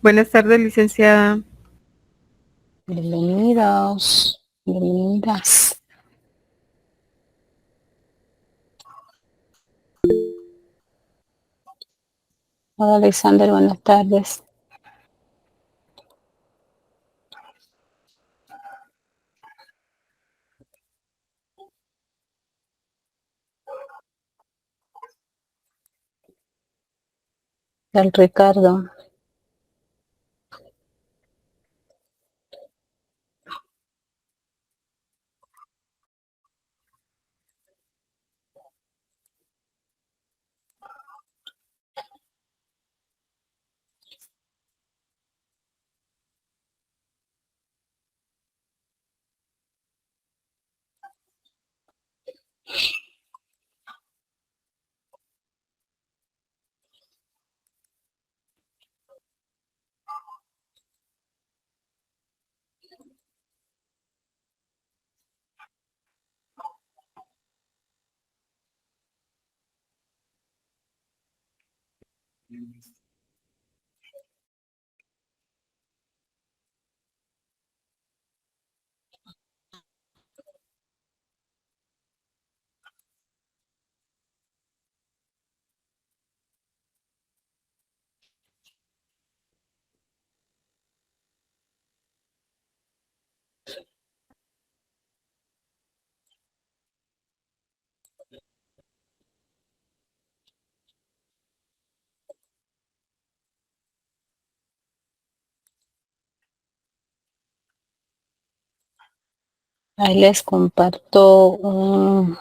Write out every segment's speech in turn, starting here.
Buenas tardes, licenciada. Bienvenidos, bienvenidas. Hola Alexander, buenas tardes. Del Ricardo. Ahí les comparto un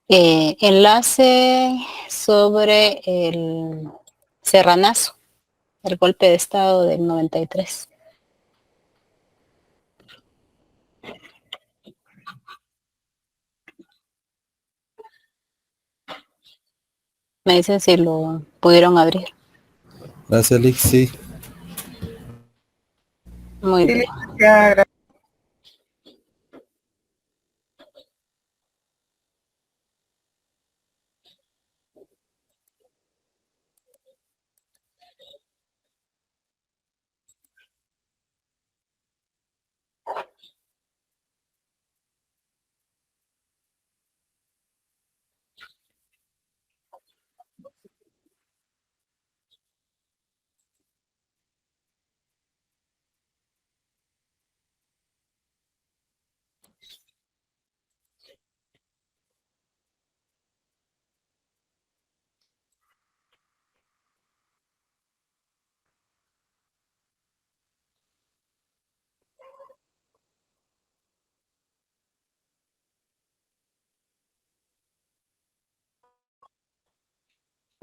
enlace sobre el Serranazo, el golpe de estado del 93. Me dicen si lo pudieron abrir. Gracias, Lick, sí. Muy Sí, bien. licenciada.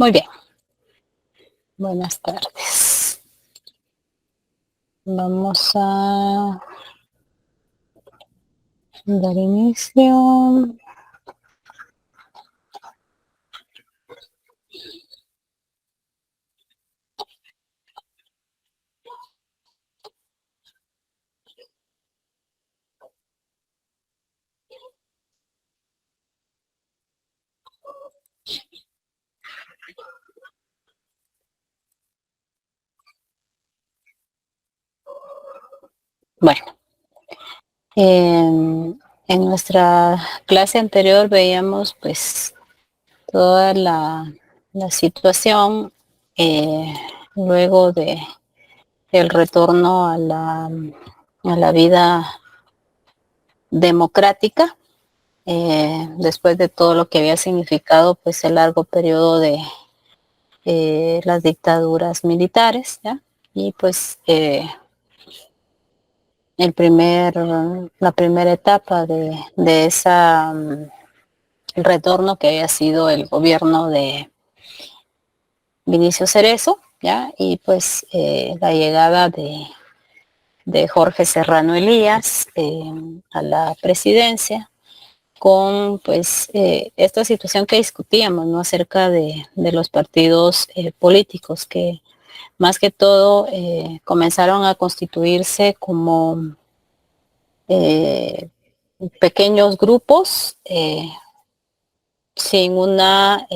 Muy bien. Buenas tardes. Vamos a dar inicio. Bueno, en nuestra clase anterior veíamos pues toda la situación eh, luego de el retorno a la vida democrática, después de todo lo que había significado pues el largo periodo de las dictaduras militares, ¿ya? Y pues la primera etapa de esa el retorno que había sido el gobierno de Vinicio Cerezo, ¿ya? Y pues la llegada de Jorge Serrano Elías a la presidencia con pues esta situación que discutíamos, ¿no? Acerca de los partidos políticos que más que todo comenzaron a constituirse como pequeños grupos sin una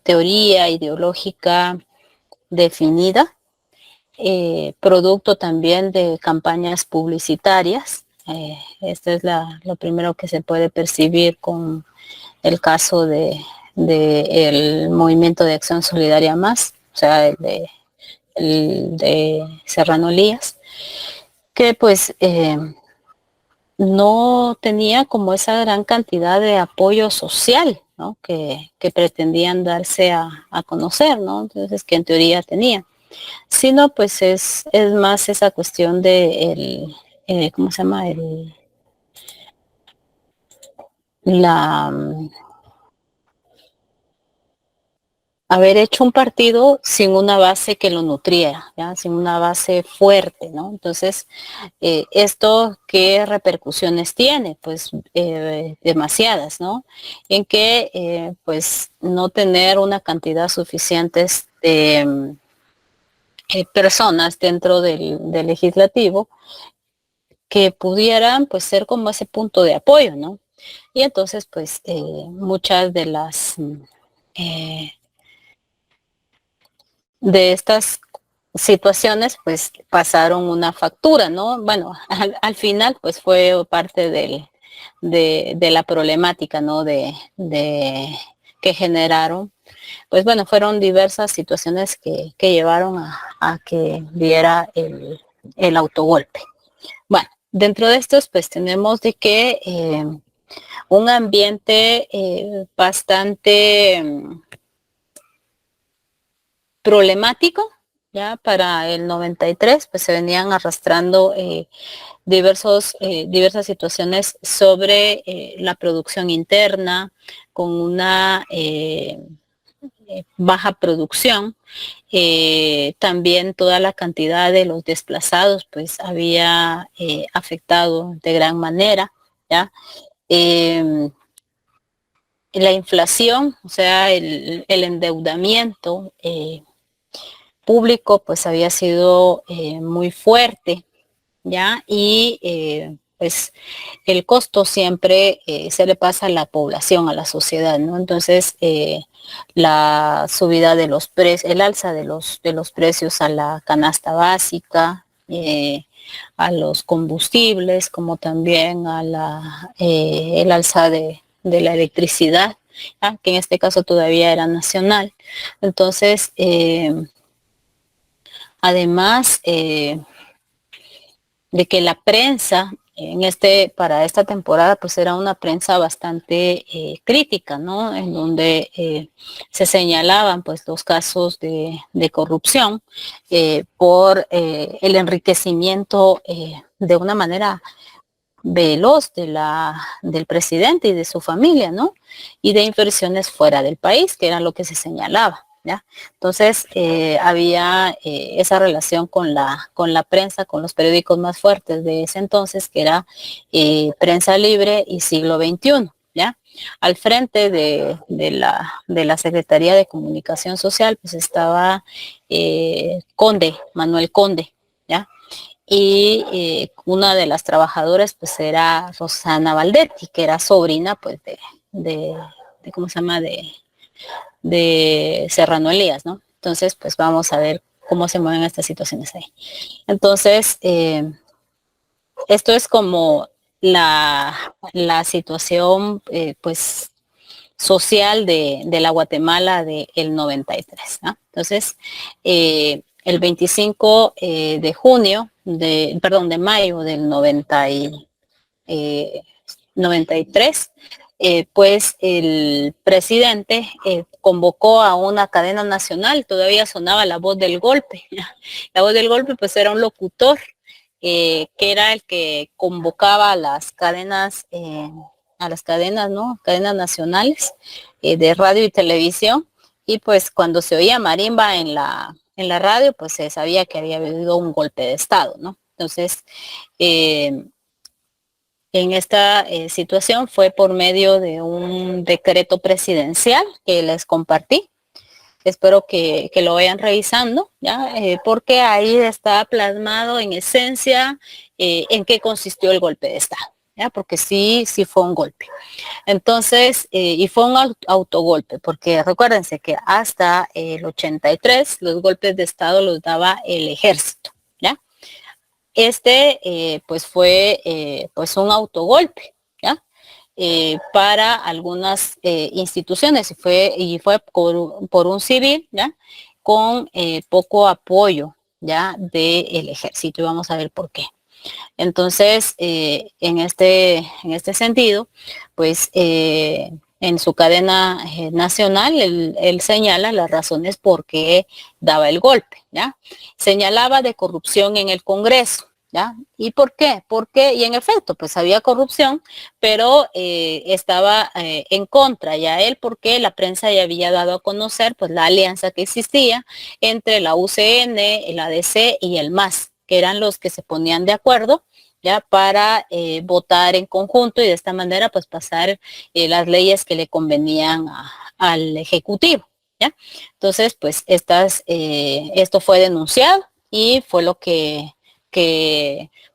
teoría ideológica definida producto también de campañas publicitarias. Esto es lo primero que se puede percibir con el caso de el Movimiento de Acción Solidaria Más, o sea, el de Serrano Elías, que pues no tenía como esa gran cantidad de apoyo social, ¿no? que pretendían darse a conocer, ¿no? Entonces, que en teoría tenía. Sino pues es más esa cuestión de ¿cómo se llama? La haber hecho un partido sin una base que lo nutriera, ¿ya? Sin una base fuerte, ¿no? Entonces, ¿esto qué repercusiones tiene? Pues demasiadas, ¿no? En que, pues, no tener una cantidad suficiente de personas dentro del legislativo que pudieran, pues, ser como ese punto de apoyo, ¿no? Y entonces, pues, muchas de las de estas situaciones pues pasaron una factura, ¿no? Bueno, al final pues fue parte de la problemática, ¿no? Que generaron. Pues bueno, fueron diversas situaciones que llevaron a que diera el autogolpe. Bueno, dentro de estos pues tenemos de que un ambiente bastante problemático. Ya para el 93 pues se venían arrastrando diversas situaciones sobre la producción interna con una baja producción. También toda la cantidad de los desplazados pues había afectado de gran manera, ¿ya? La inflación, o sea, el endeudamiento público pues había sido muy fuerte, ¿ya? Y pues el costo siempre se le pasa a la población, a la sociedad, ¿no? Entonces, la subida de los precios, el alza de los precios a la canasta básica, a los combustibles, como también a el alza de la electricidad, ¿ya? Que en este caso todavía era nacional. Entonces, además de que la prensa para esta temporada pues era una prensa bastante crítica, ¿no? En donde se señalaban pues los casos de corrupción por el enriquecimiento de una manera veloz del presidente y de su familia, ¿no? Y de inversiones fuera del país, que era lo que se señalaba, ¿ya? Entonces, había esa relación con la prensa, con los periódicos más fuertes de ese entonces, que era Prensa Libre y Siglo XXI, ¿ya? Al frente de la Secretaría de Comunicación Social, pues estaba Manuel Conde, ¿ya? Y una de las trabajadoras pues era Rosana Valdetti, que era sobrina pues ¿cómo se llama? De Serrano Elías, ¿no? Entonces pues vamos a ver cómo se mueven estas situaciones ahí. Entonces, esto es como la situación pues social de la Guatemala del 93, ¿no? Entonces, el 25 de junio, de mayo del 93, pues el presidente convocó a una cadena nacional, todavía sonaba la voz del golpe. La voz del golpe pues era un locutor que era el que convocaba a las cadenas, ¿no? Cadenas nacionales de radio y televisión, y pues cuando se oía marimba en la radio, pues se sabía que había habido un golpe de estado, ¿no? Entonces, en esta situación fue por medio de un decreto presidencial que les compartí. Espero que lo vayan revisando, ¿ya? Porque ahí está plasmado en esencia en qué consistió el golpe de estado, ¿ya? Porque sí fue un golpe. Entonces, y fue un autogolpe, porque recuérdense que hasta el 83 los golpes de Estado los daba el ejército, ¿ya? Pues fue pues un autogolpe, ¿ya? Para algunas instituciones y fue por un civil, ¿ya? Con poco apoyo, ¿ya? Del ejército, y vamos a ver por qué. Entonces, en este sentido, pues en su cadena nacional, él señala las razones por qué daba el golpe, ¿ya? Señalaba de corrupción en el Congreso, ¿ya? ¿Y por qué? Porque, y en efecto, pues había corrupción, pero estaba en contra ya él, porque la prensa ya había dado a conocer pues la alianza que existía entre la UCN, el ADC y el MAS, que eran los que se ponían de acuerdo ya para votar en conjunto y de esta manera pues pasar las leyes que le convenían al Ejecutivo, ¿ya? Entonces, pues esto fue denunciado y fue lo que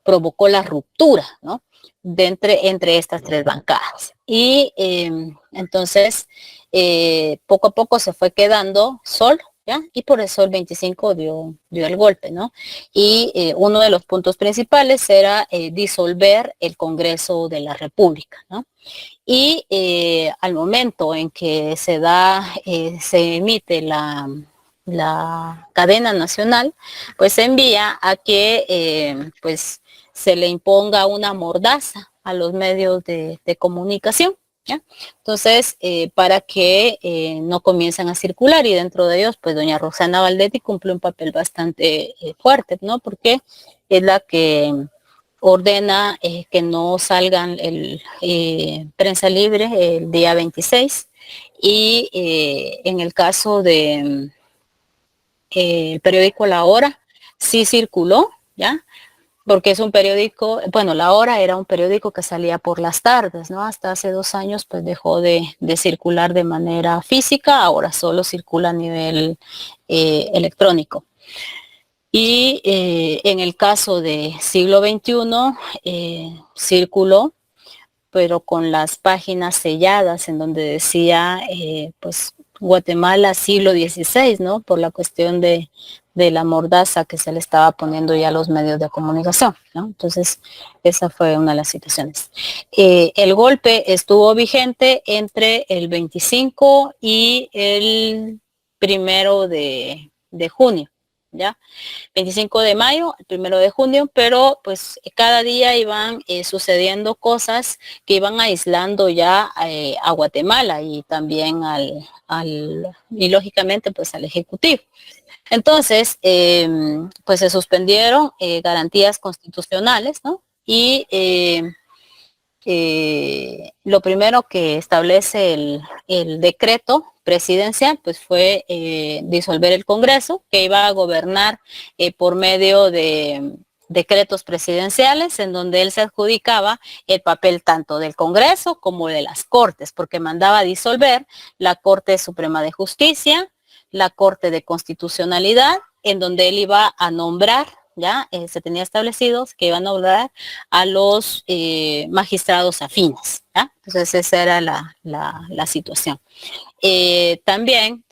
provocó la ruptura, ¿no? Entre estas tres bancadas. Y entonces, poco a poco se fue quedando solo, ¿ya? Y por eso el 25 dio el golpe, ¿no? Y uno de los puntos principales era disolver el Congreso de la República, ¿no? Y al momento en que se emite la cadena nacional, pues se envía a que pues se le imponga una mordaza a los medios de comunicación, ¿ya? Entonces, para que no comiencen a circular, y dentro de ellos, pues doña Roxana Valdetti cumple un papel bastante fuerte, ¿no? Porque es la que ordena que no salgan el prensa libre el día 26 y en el caso de el periódico La Hora sí circuló, ¿ya? Porque es un periódico, bueno, La Hora era un periódico que salía por las tardes, ¿no? Hasta hace 2 años pues dejó de circular de manera física, ahora solo circula a nivel electrónico. Y en el caso de Siglo XXI, circuló, pero con las páginas selladas en donde decía, pues, Guatemala siglo XVI, ¿no? Por la cuestión de la mordaza que se le estaba poniendo ya a los medios de comunicación, ¿no? Entonces, esa fue una de las situaciones. El golpe estuvo vigente entre el 25 y el 1 de junio, ¿ya? 25 de mayo, el 1 de junio, pero pues cada día iban sucediendo cosas que iban aislando ya a Guatemala y también y lógicamente pues al Ejecutivo. Entonces, pues se suspendieron garantías constitucionales, ¿no? Y lo primero que establece el decreto presidencial pues fue disolver el Congreso, que iba a gobernar por medio de decretos presidenciales en donde él se adjudicaba el papel tanto del Congreso como de las Cortes, porque mandaba disolver la Corte Suprema de Justicia, la Corte de Constitucionalidad, en donde él iba a nombrar, ya se tenía establecidos que iban a nombrar a los magistrados afines, ¿ya? Entonces esa era la situación. También,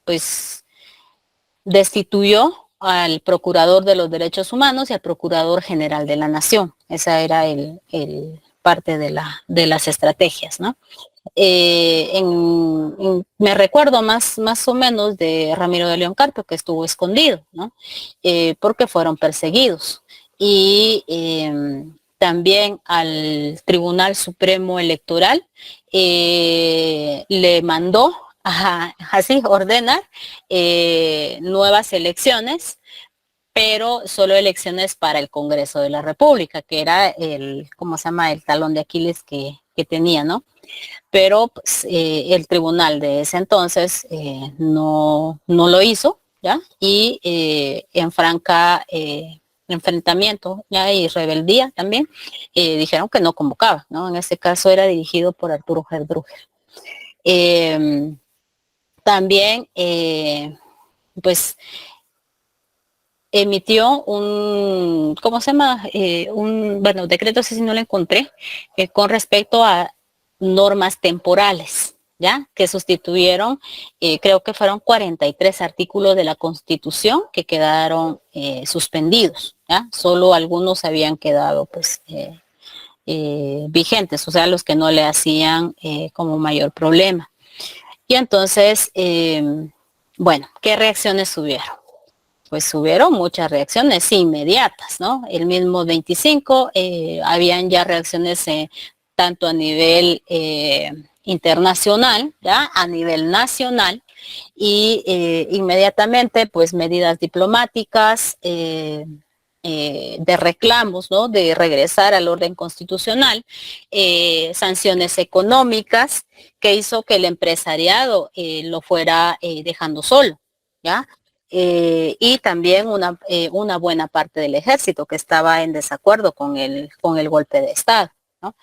pues, destituyó al Procurador de los Derechos Humanos y al Procurador General de la Nación. Esa era el parte de las estrategias, ¿no? Me recuerdo más o menos de Ramiro de León Carpio, que estuvo escondido, ¿no? Porque fueron perseguidos. Y también al Tribunal Supremo Electoral le mandó así ordenar nuevas elecciones, pero solo elecciones para el Congreso de la República, que era ¿cómo se llama? El talón de Aquiles que tenía, ¿no? Pero pues, el tribunal de ese entonces no lo hizo, ¿ya? Y en franca enfrentamiento, ¿ya? Y rebeldía también, dijeron que no convocaba, ¿no? En ese caso era dirigido por Arturo Gerdruger. También, pues, emitió un, ¿cómo se llama? Bueno, decreto, ese sí no lo encontré, con respecto a normas temporales, ¿ya? Que sustituyeron, creo que fueron 43 artículos de la Constitución que quedaron suspendidos, ¿ya? Solo algunos habían quedado, pues, vigentes, o sea, los que no le hacían como mayor problema. Y entonces, bueno, ¿qué reacciones hubieron? Pues hubieron muchas reacciones inmediatas, ¿no? El mismo 25, habían ya reacciones tanto a nivel internacional, ¿ya? A nivel nacional, y inmediatamente, pues medidas diplomáticas, de reclamos, ¿no? De regresar al orden constitucional, sanciones económicas, que hizo que el empresariado lo fuera dejando solo, ¿ya? Y también una buena parte del ejército que estaba en desacuerdo con el golpe de Estado, ¿no?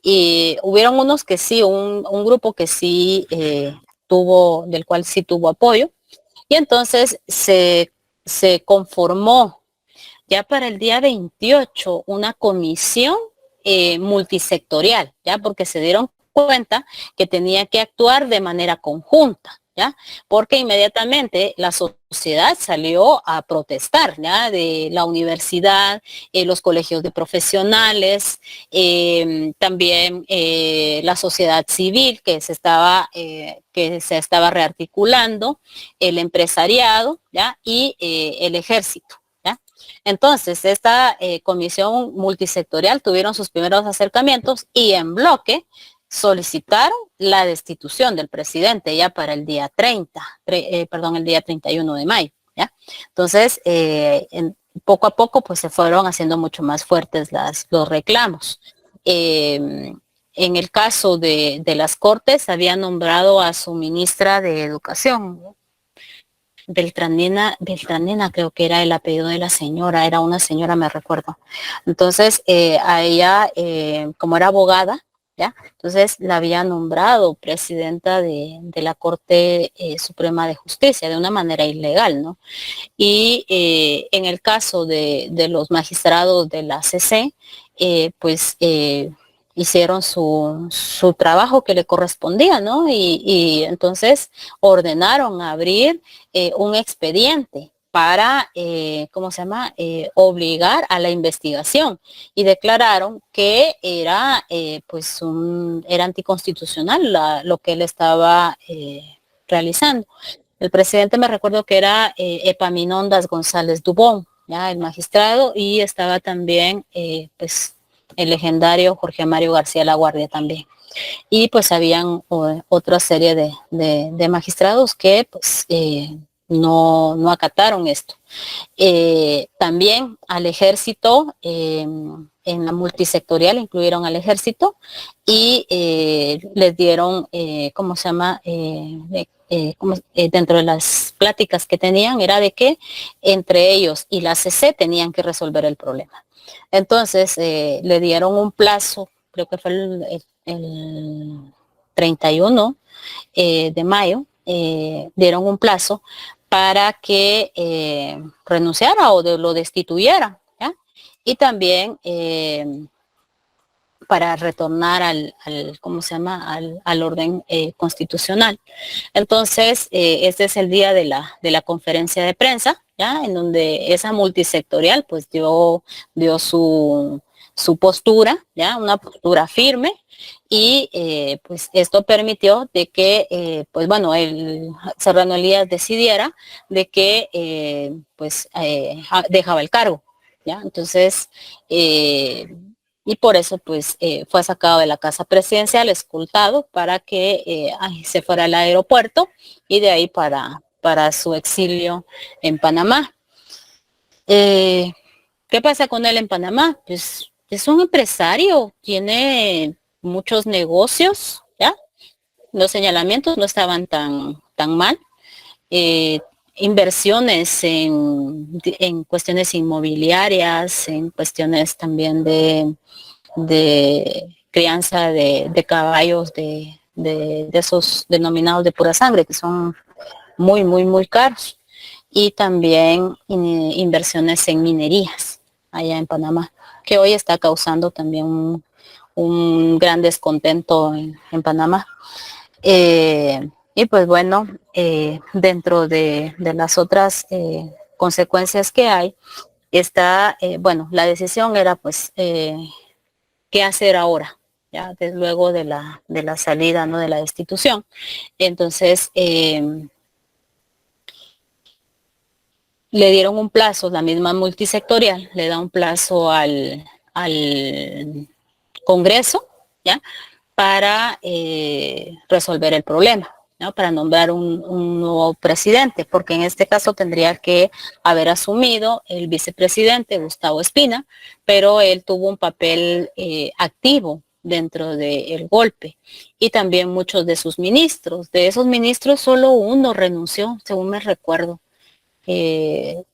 Y hubieron unos que sí, un grupo que sí del cual sí tuvo apoyo, y entonces se conformó ya para el día 28 una comisión multisectorial, ya porque se dieron cuenta que tenía que actuar de manera conjunta, ¿ya? Porque inmediatamente la sociedad salió a protestar, ¿ya? De la universidad, los colegios de profesionales, también la sociedad civil que se estaba rearticulando, el empresariado, ¿ya? Y el ejército. Entonces, esta comisión multisectorial tuvieron sus primeros acercamientos y en bloque solicitaron la destitución del presidente ya para el día 31 de mayo, ¿ya? Entonces, poco a poco, pues se fueron haciendo mucho más fuertes los reclamos. En el caso de las Cortes, había nombrado a su ministra de Educación, ¿no? Beltranena creo que era el apellido de la señora, era una señora, me recuerdo. Entonces, a ella, como era abogada, ¿ya? Entonces la había nombrado presidenta de la Corte Suprema de Justicia de una manera ilegal, ¿no? Y en el caso de los magistrados de la CC, pues hicieron su trabajo que le correspondía, ¿no? Y entonces ordenaron abrir un expediente para, ¿cómo se llama?, obligar a la investigación, y declararon que era, era anticonstitucional lo que él estaba realizando. El presidente, me recuerdo que era Epaminondas González Dubón, ya el magistrado, y estaba también, pues, el legendario Jorge Mario García Laguardia también. Y pues habían otra serie de magistrados que pues no acataron esto. También al ejército, en la multisectorial incluyeron al ejército y les dieron, ¿cómo se llama? Dentro de las pláticas que tenían era de que entre ellos y la CC tenían que resolver el problema. Entonces le dieron un plazo, creo que fue el 31 de mayo, dieron un plazo para que renunciara o lo destituyera, ¿ya? Y también para retornar ¿cómo se llama?, al orden constitucional. Entonces, este es el día de la conferencia de prensa, ¿ya? En donde esa multisectorial pues dio su postura, ¿ya? Una postura firme, y pues esto permitió de que, pues bueno, el Serrano Elías decidiera de que dejaba el cargo, ¿ya? Entonces, y por eso pues fue sacado de la casa presidencial, escoltado, para que se fuera al aeropuerto y de ahí para su exilio en Panamá. ¿Qué pasa con él en Panamá? Pues es un empresario, tiene muchos negocios, ¿ya? Los señalamientos no estaban tan mal. Inversiones en cuestiones inmobiliarias, en cuestiones también de crianza de caballos de esos denominados de pura sangre, que son muy caros. y también inversiones en minerías allá en Panamá, que hoy está causando también un gran descontento en Panamá. Y pues bueno, dentro de las otras consecuencias que hay, está, bueno, la decisión era pues, ¿qué hacer ahora? Ya, desde luego de la salida, ¿no?, de la destitución. Entonces, le dieron un plazo, la misma multisectorial le da un plazo al Congreso, ¿ya?, para resolver el problema, ¿no?, para nombrar un nuevo presidente, porque en este caso tendría que haber asumido el vicepresidente Gustavo Espina, pero él tuvo un papel activo dentro del golpe, y también muchos de sus ministros. De esos ministros solo uno renunció, según me recuerdo, el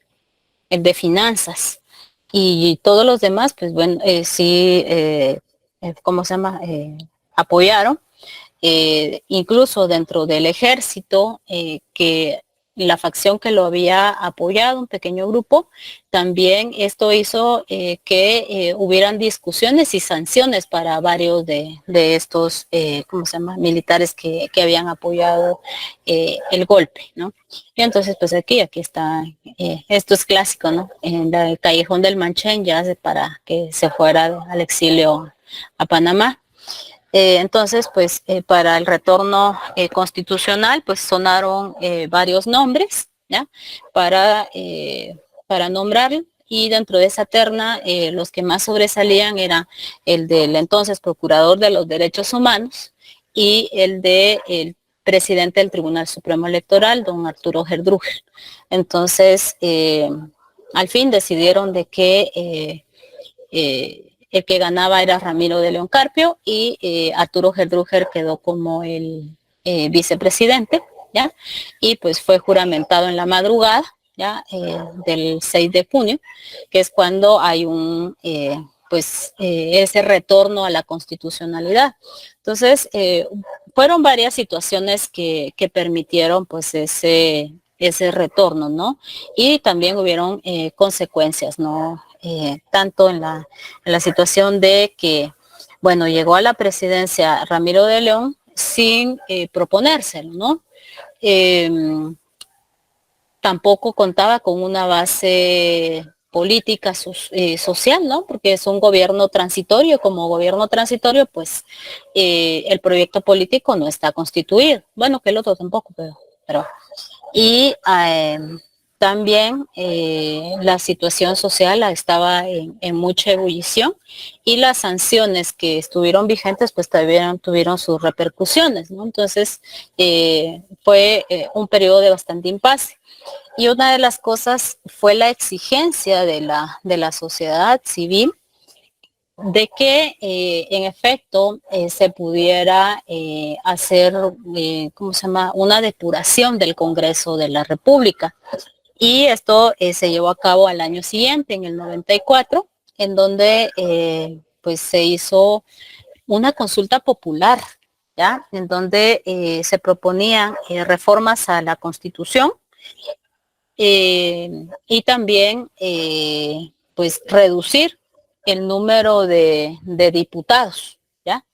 de finanzas, y todos los demás, pues bueno, sí, ¿cómo se llama? Apoyaron, incluso dentro del ejército, que la facción que lo había apoyado, un pequeño grupo, también esto hizo que hubieran discusiones y sanciones para varios de estos, ¿cómo se llama?, militares que habían apoyado el golpe, ¿no? Y entonces, pues aquí está, esto es clásico, ¿no? En el Callejón del Manchén, ya para que se fuera al exilio a Panamá. Entonces, pues para el retorno constitucional, pues sonaron varios nombres, ¿ya?, para nombrar, y dentro de esa terna los que más sobresalían era el del entonces Procurador de los Derechos Humanos y el del presidente del Tribunal Supremo Electoral, don Arturo Gerdruger. Entonces, al fin decidieron de que el que ganaba era Ramiro de León Carpio, y Arturo Gerdruger quedó como el vicepresidente, ¿ya? Y pues fue juramentado en la madrugada, ¿ya? Del 6 de junio, que es cuando hay ese retorno a la constitucionalidad. Entonces, fueron varias situaciones que permitieron pues ese retorno, ¿no? Y también hubieron consecuencias, ¿no? Tanto en la situación de que, bueno, llegó a la presidencia Ramiro de León sin proponérselo, ¿no? Tampoco contaba con una base política social, ¿no? Porque es un gobierno transitorio. Como gobierno transitorio, pues el proyecto político no está constituido. Bueno, que el otro tampoco, pero y también la situación social estaba en mucha ebullición, y las sanciones que estuvieron vigentes pues también tuvieron sus repercusiones, ¿no? Entonces fue un periodo de bastante impasse. Y una de las cosas fue la exigencia de la sociedad civil de que en efecto se pudiera hacer, ¿cómo se llama?, una depuración del Congreso de la República. Y esto se llevó a cabo al año siguiente, en el 94, en donde pues se hizo una consulta popular, ¿ya?, en donde se proponían reformas a la Constitución, y también pues reducir el número de diputados, ¿ya?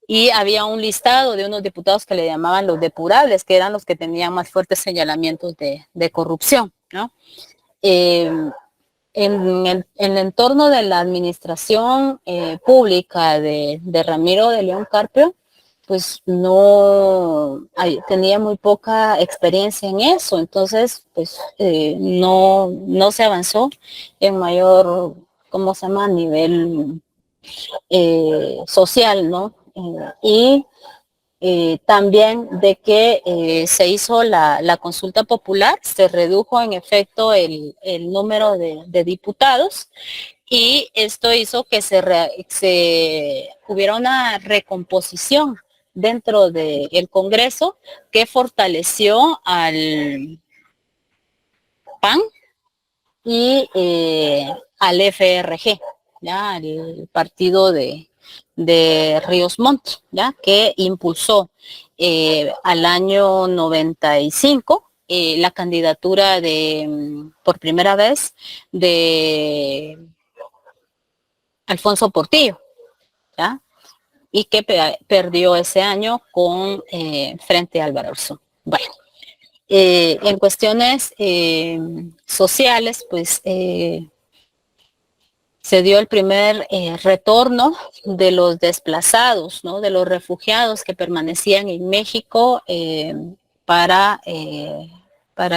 Y había un listado de unos diputados que le llamaban los depurables, que eran los que tenían más fuertes señalamientos de corrupción, ¿no? En el entorno de la administración pública de Ramiro de León Carpio, pues no tenía muy poca experiencia en eso. Entonces pues no se avanzó en mayor, ¿cómo se llama?, nivel social, ¿no? Y también de que se hizo la consulta popular, se redujo en efecto el número de diputados, y esto hizo que se hubiera una recomposición dentro del Congreso que fortaleció al PAN y al FRG, ¿ya?, al partido de Ríos Montt, ¿ya?, que impulsó al año 95, la candidatura por primera vez de Alfonso Portillo, ¿ya? Y que perdió ese año frente a Álvaro Arzú. Bueno, en cuestiones sociales, pues se dio el primer retorno de los desplazados, ¿no? De los refugiados que permanecían en México para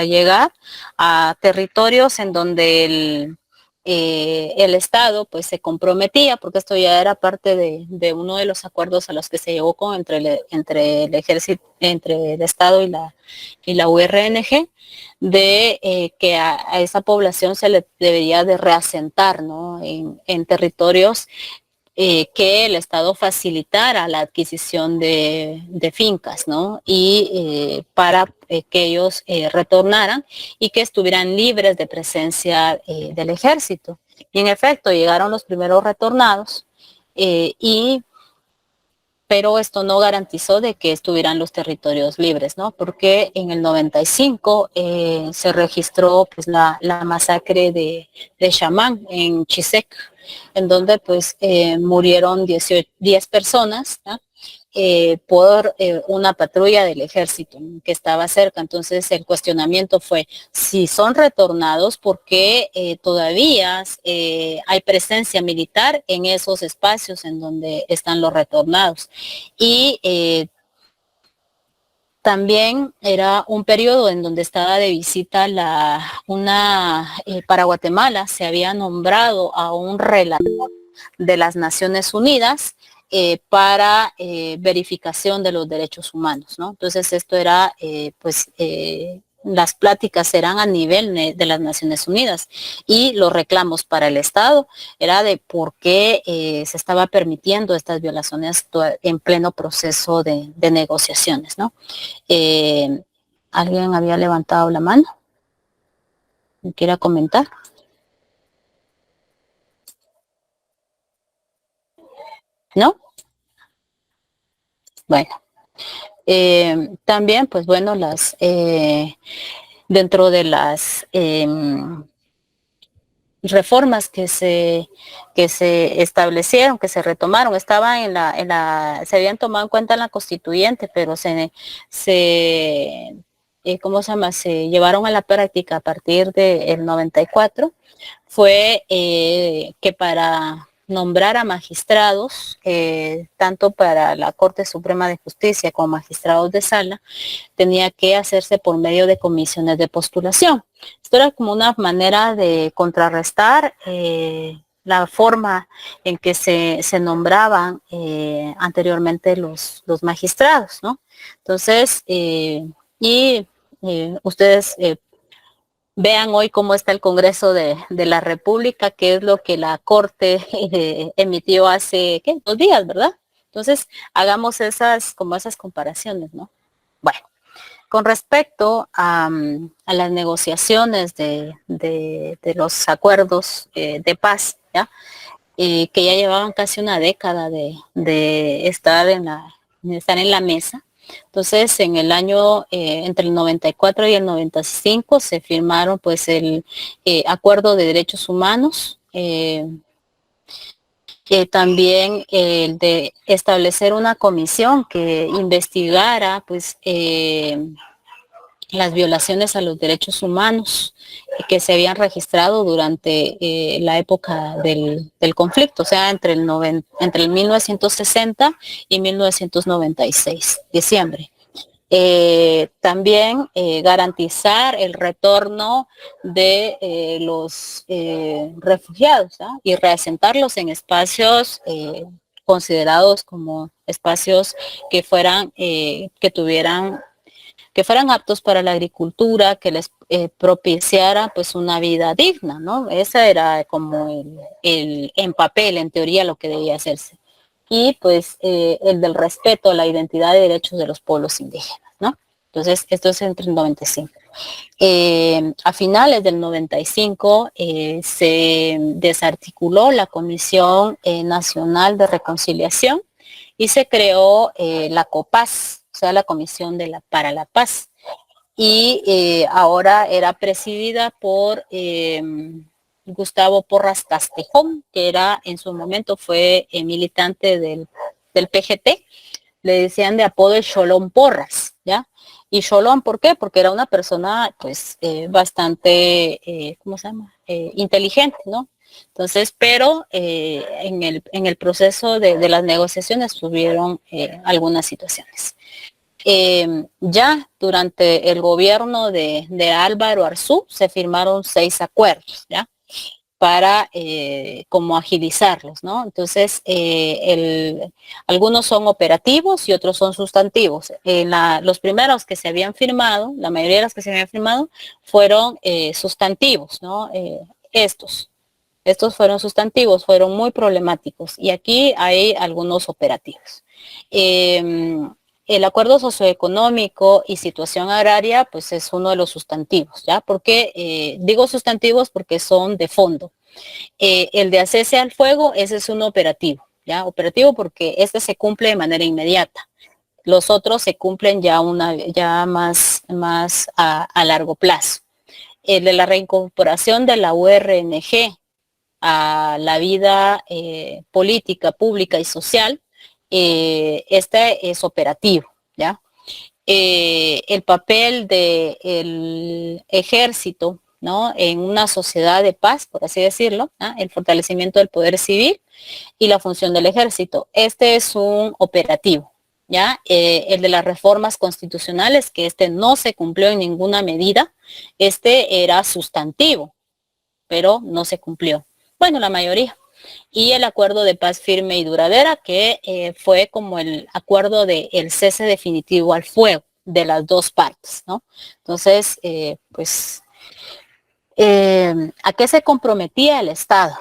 llegar a territorios en donde el Estado pues se comprometía, porque esto ya era parte de uno de los acuerdos a los que se llegó entre el ejército, entre el Estado y la URNG, de que a esa población se le debería de reasentar, ¿no? en territorios que el Estado facilitara la adquisición de fincas, ¿no? Y para que ellos retornaran y que estuvieran libres de presencia del ejército. Y en efecto, llegaron los primeros retornados, pero esto no garantizó de que estuvieran los territorios libres, ¿no? Porque en el 95 se registró pues, la masacre de Chamán en Chisec, en donde pues murieron 10 personas, ¿no? Por una patrulla del ejército, ¿no? Que estaba cerca. Entonces el cuestionamiento fue, si son retornados, ¿por qué todavía hay presencia militar en esos espacios en donde están los retornados? Y también era un periodo en donde estaba de visita para Guatemala, se había nombrado a un relator de las Naciones Unidas para verificación de los derechos humanos, ¿no? Entonces esto era, las pláticas eran a nivel de las Naciones Unidas y los reclamos para el Estado era de por qué se estaba permitiendo estas violaciones en pleno proceso de negociaciones, ¿no? ¿Alguien había levantado la mano? ¿Me quiera comentar? ¿No? Bueno. También, pues bueno, dentro de las reformas que se establecieron, que se retomaron, estaban se habían tomado en cuenta en la constituyente, pero ¿cómo se llama? Se llevaron a la práctica a partir del 94, fue que para nombrar a magistrados, tanto para la Corte Suprema de Justicia como magistrados de sala, tenía que hacerse por medio de comisiones de postulación. Esto era como una manera de contrarrestar la forma en que se nombraban anteriormente los magistrados, ¿no? Entonces, ustedes vean hoy cómo está el Congreso de la República, que es lo que la Corte emitió hace, 2 días, ¿verdad? Entonces, hagamos esas comparaciones, ¿no? Bueno, con respecto a las negociaciones de los acuerdos de paz, ¿ya? Que ya llevaban casi una década de estar en la mesa. Entonces, en el año, entre el 94 y el 95, se firmaron pues el Acuerdo de Derechos Humanos, también el de establecer una comisión que investigara pues las violaciones a los derechos humanos que se habían registrado durante la época del conflicto, o sea, entre el 1960 y 1996, diciembre. También garantizar el retorno de los refugiados, ¿no? Y reasentarlos en espacios considerados como espacios que fueran aptos para la agricultura, que les propiciara pues una vida digna, ¿no? Ese era como en papel, en teoría, lo que debía hacerse. Y pues el del respeto a la identidad y derechos de los pueblos indígenas, ¿no? Entonces, esto es entre el 95. A finales del 95 se desarticuló la Comisión Nacional de Reconciliación y se creó la COPAZ, o sea, la Comisión para la Paz. y ahora era presidida por Gustavo Porras Castejón, que era en su momento fue militante del PGT. Le decían de apodo el Cholón Porras, ¿ya? Y Cholón, ¿por qué? Porque era una persona, pues, bastante, ¿cómo se llama? Inteligente, ¿no? Entonces, pero en el proceso de las negociaciones tuvieron algunas situaciones. Ya durante el gobierno de Álvaro Arzú se firmaron 6 acuerdos, ¿ya? Para como agilizarlos, ¿no? Entonces, algunos son operativos y otros son sustantivos. Los primeros que se habían firmado, la mayoría de los que se habían firmado, fueron sustantivos, ¿no? Estos fueron sustantivos, fueron muy problemáticos y aquí hay algunos operativos. El acuerdo socioeconómico y situación agraria, pues es uno de los sustantivos, ¿ya? Porque digo sustantivos porque son de fondo. El de cese al fuego, ese es un operativo, ¿ya? Operativo porque este se cumple de manera inmediata. Los otros se cumplen ya más a largo plazo. El de la reincorporación de la URNG a la vida política, pública y social, este es operativo, ¿ya? El papel del ejército, ¿no? En una sociedad de paz, por así decirlo, ¿no? El fortalecimiento del poder civil y la función del ejército. Este es un operativo, ¿ya? El de las reformas constitucionales, que este no se cumplió en ninguna medida, este era sustantivo, pero no se cumplió. Bueno, la mayoría. Y el acuerdo de paz firme y duradera, que fue como el acuerdo de el cese definitivo al fuego de las dos partes, ¿no? Entonces, pues, ¿a qué se comprometía el Estado?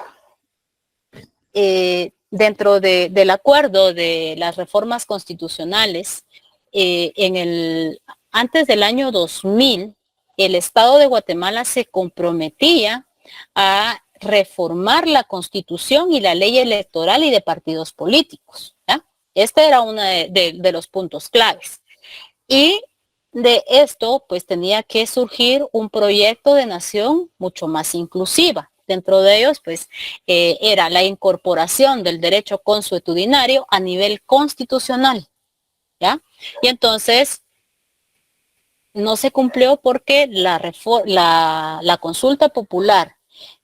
Dentro del acuerdo de las reformas constitucionales, antes del año 2000, el Estado de Guatemala se comprometía a reformar la Constitución y la ley electoral y de partidos políticos, ¿ya? Este era uno de los puntos claves. Y de esto, pues tenía que surgir un proyecto de nación mucho más inclusiva. Dentro de ellos, pues, era la incorporación del derecho consuetudinario a nivel constitucional, ¿ya? Y entonces, no se cumplió porque la consulta popular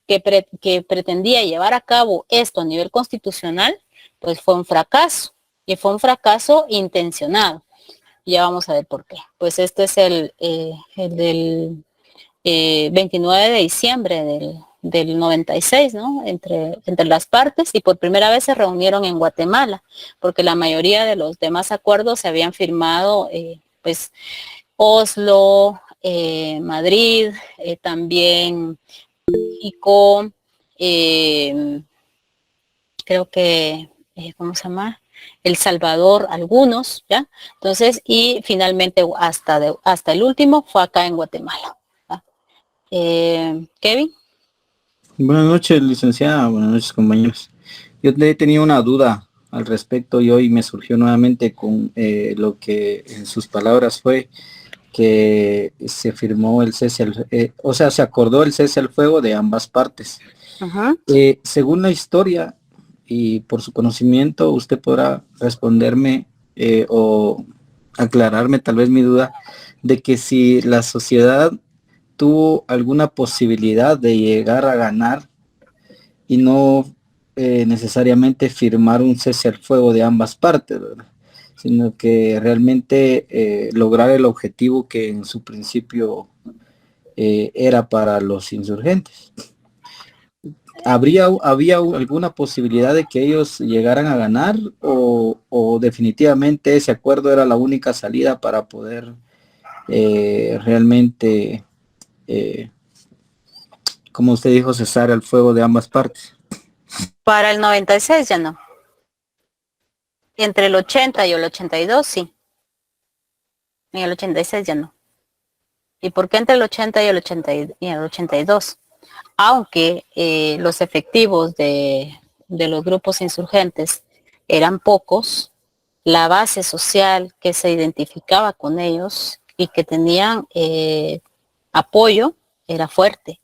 que pretendía llevar a cabo esto a nivel constitucional, pues fue un fracaso, y fue un fracaso intencionado. Ya vamos a ver por qué. Pues este es el del 29 de diciembre del 96, ¿no? Entre las partes, y por primera vez se reunieron en Guatemala, porque la mayoría de los demás acuerdos se habían firmado, pues, Oslo, Madrid, también México, creo que, ¿cómo se llama? El Salvador, algunos, ¿ya? Entonces, y finalmente hasta el último fue acá en Guatemala. Kevin. Buenas noches, licenciada. Buenas noches, compañeros. Yo he tenido una duda al respecto y hoy me surgió nuevamente con lo que en sus palabras fue que se firmó el cese, o sea, se acordó el cese al fuego de ambas partes. Uh-huh. Según la historia y por su conocimiento, usted podrá responderme o aclararme tal vez mi duda de que si la sociedad tuvo alguna posibilidad de llegar a ganar y no necesariamente firmar un cese al fuego de ambas partes, ¿verdad? Sino que realmente lograr el objetivo que en su principio era para los insurgentes. ¿Había alguna posibilidad de que ellos llegaran a ganar o definitivamente ese acuerdo era la única salida para poder realmente, como usted dijo, cesar el fuego de ambas partes? Para el 96 ya no. Entre el 80 y el 82 sí. En el 86 ya no. ¿Y por qué entre el 80 y el 82? Aunque los efectivos de los grupos insurgentes eran pocos, la base social que se identificaba con ellos y que tenían apoyo era fuerte,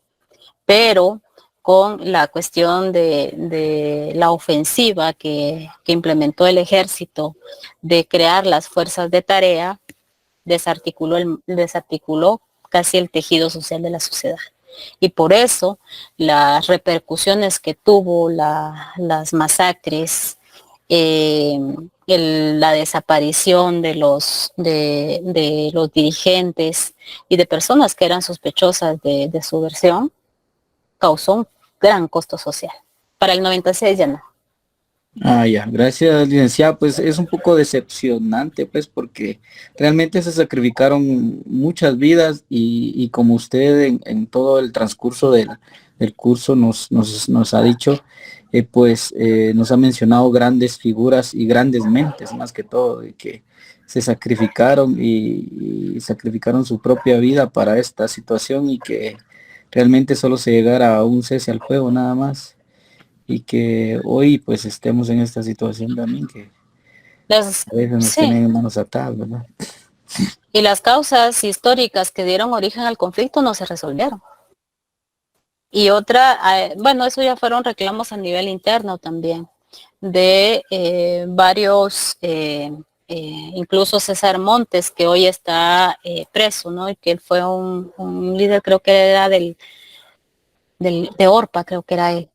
pero con la cuestión de la ofensiva que implementó el ejército de crear las fuerzas de tarea, desarticuló casi el tejido social de la sociedad. Y por eso las repercusiones que tuvo las masacres, la desaparición de los dirigentes y de personas que eran sospechosas de su versión, causó un gran costo social. Para el 96 ya no. Ah, ya, gracias, licenciada. Pues es un poco decepcionante, pues, porque realmente se sacrificaron muchas vidas y como usted en todo el transcurso del curso nos ha dicho, nos ha mencionado grandes figuras y grandes mentes, más que todo, de que se sacrificaron y sacrificaron su propia vida para esta situación y que realmente solo se llegara a un cese al fuego nada más y que hoy pues estemos en esta situación también que a veces nos Sí, tienen en manos atadas, ¿verdad? y las causas históricas que dieron origen al conflicto no se resolvieron. Y otra, bueno, eso ya fueron reclamos a nivel interno también, de varios, incluso César Montes, que hoy está preso, ¿no? Y que él fue un líder, creo que era de ORPA, creo que era él.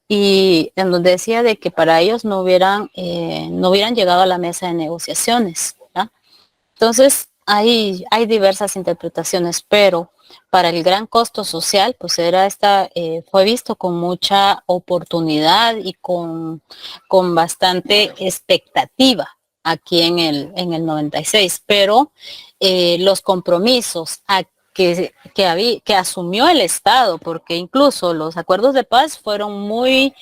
Y en donde decía de que para ellos no hubieran llegado a la mesa de negociaciones, ¿ya? Entonces, hay diversas interpretaciones, pero para el gran costo social, pues fue visto con mucha oportunidad y con bastante expectativa aquí en el 96, pero los compromisos que asumió el Estado, porque incluso los acuerdos de paz fueron muy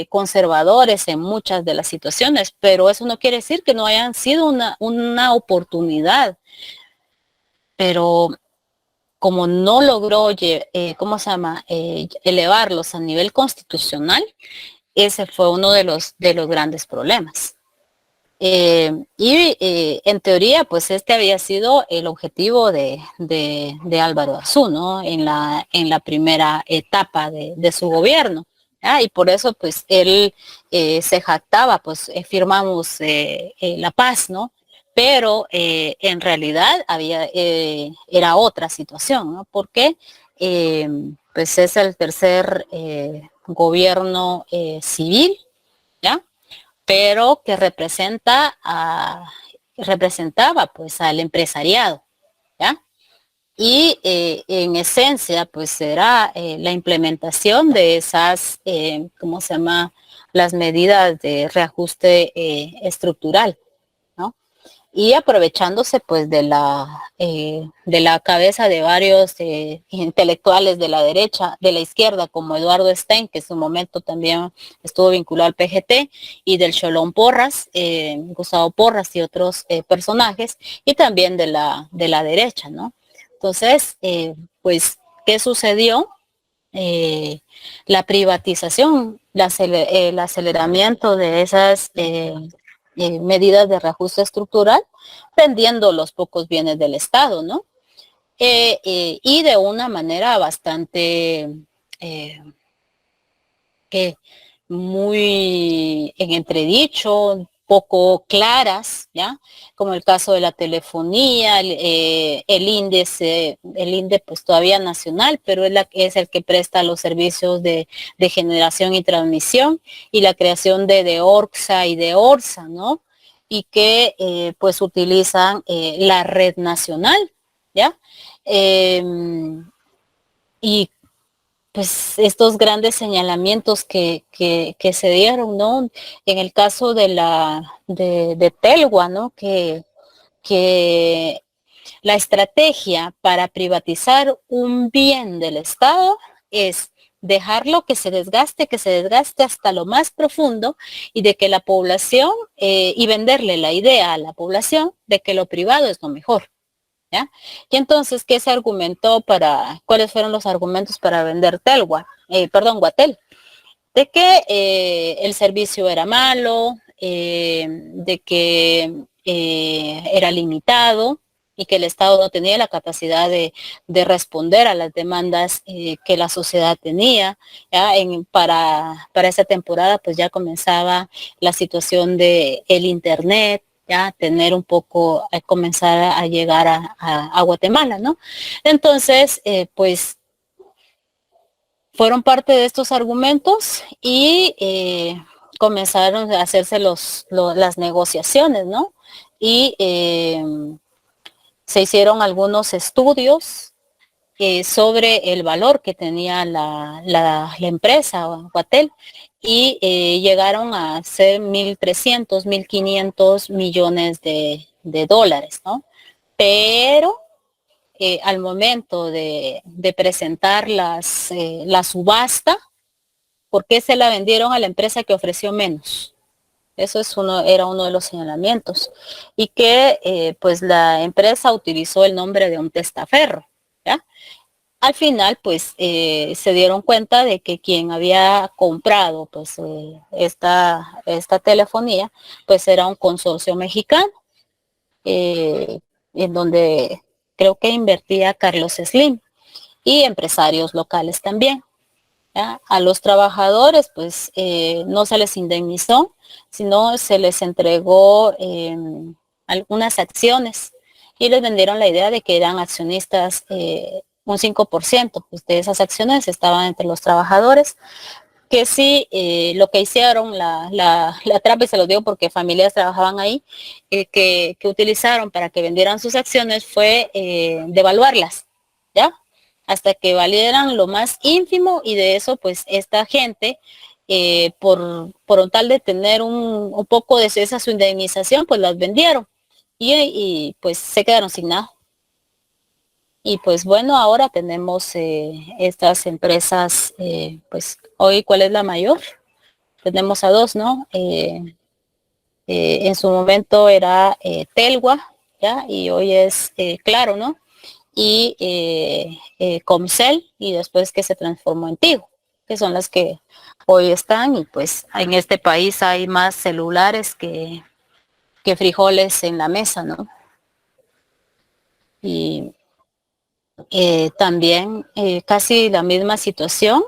conservadores en muchas de las situaciones, pero eso no quiere decir que no hayan sido una oportunidad. Pero como no logró, ¿cómo se llama?, elevarlos a nivel constitucional, ese fue uno de los grandes problemas. En teoría, pues este había sido el objetivo de Álvaro Arzú, ¿no? En la primera etapa de su gobierno. Y por eso, pues, él se jactaba, pues, firmamos la paz, ¿no? Pero en realidad era otra situación, ¿no? Porque, pues, es el tercer gobierno civil, ¿ya? Pero que representaba pues al empresariado, ¿ya? Y en esencia pues era la implementación de esas, ¿cómo se llama?, las medidas de reajuste estructural, ¿no? Y aprovechándose pues de la cabeza de varios intelectuales de la derecha, de la izquierda, como Eduardo Stein, que en su momento también estuvo vinculado al PGT, y del Cholón Porras, Gustavo Porras y otros personajes, y también de la derecha, ¿no? Entonces, pues, ¿qué sucedió? La privatización, el aceleramiento de esas medidas de reajuste estructural, vendiendo los pocos bienes del Estado, ¿no? Y de una manera bastante muy en entredicho, poco claras, ¿ya? Como el caso de la telefonía, el INDE pues todavía nacional, pero es el que presta los servicios de generación y transmisión, y la creación de ORXA y de ORSA, ¿no? Y que pues utilizan la red nacional, ¿ya? Y pues estos grandes señalamientos que se dieron, ¿no? En el caso de Telgua, ¿no? Que la estrategia para privatizar un bien del Estado es dejarlo que se desgaste hasta lo más profundo, y de que la población, y venderle la idea a la población de que lo privado es lo mejor. ¿Ya? Y entonces, ¿cuáles fueron los argumentos para vender Guatel? De que el servicio era malo, de que era limitado, y que el Estado no tenía la capacidad de responder a las demandas que la sociedad tenía. ¿Ya? Para esa temporada pues ya comenzaba la situación de el Internet, ya tener un poco, comenzar a llegar a Guatemala, ¿no? Entonces, pues fueron parte de estos argumentos y comenzaron a hacerse las negociaciones, ¿no? Y se hicieron algunos estudios sobre el valor que tenía la empresa Guatel y llegaron a ser 1.300, 1.500 millones de dólares, ¿no? Pero al momento de presentar la subasta, ¿por qué se la vendieron a la empresa que ofreció menos? Eso era uno de los señalamientos. Y que pues la empresa utilizó el nombre de un testaferro, ¿ya? Al final, pues se dieron cuenta de que quien había comprado pues esta telefonía, pues era un consorcio mexicano, en donde creo que invertía Carlos Slim y empresarios locales también. ¿Ya? A los trabajadores pues no se les indemnizó, sino se les entregó algunas acciones y les vendieron la idea de que eran accionistas, un 5% pues, de esas acciones estaban entre los trabajadores, que sí, lo que hicieron, la trampa, y se lo digo porque familias trabajaban ahí, que utilizaron para que vendieran sus acciones fue devaluarlas, ¿ya? Hasta que valieran lo más ínfimo, y de eso pues esta gente, por un tal de tener un poco de esa su indemnización, pues las vendieron y pues se quedaron sin nada. Y pues bueno, ahora tenemos estas empresas, pues hoy, ¿cuál es la mayor? Tenemos a dos, ¿no? En su momento era Telgua, ¿ya? Y hoy es Claro, ¿no? Y Comcel, y después que se transformó en Tigo, que son las que hoy están, y pues en este país hay más celulares que frijoles en la mesa, ¿no? Y también casi la misma situación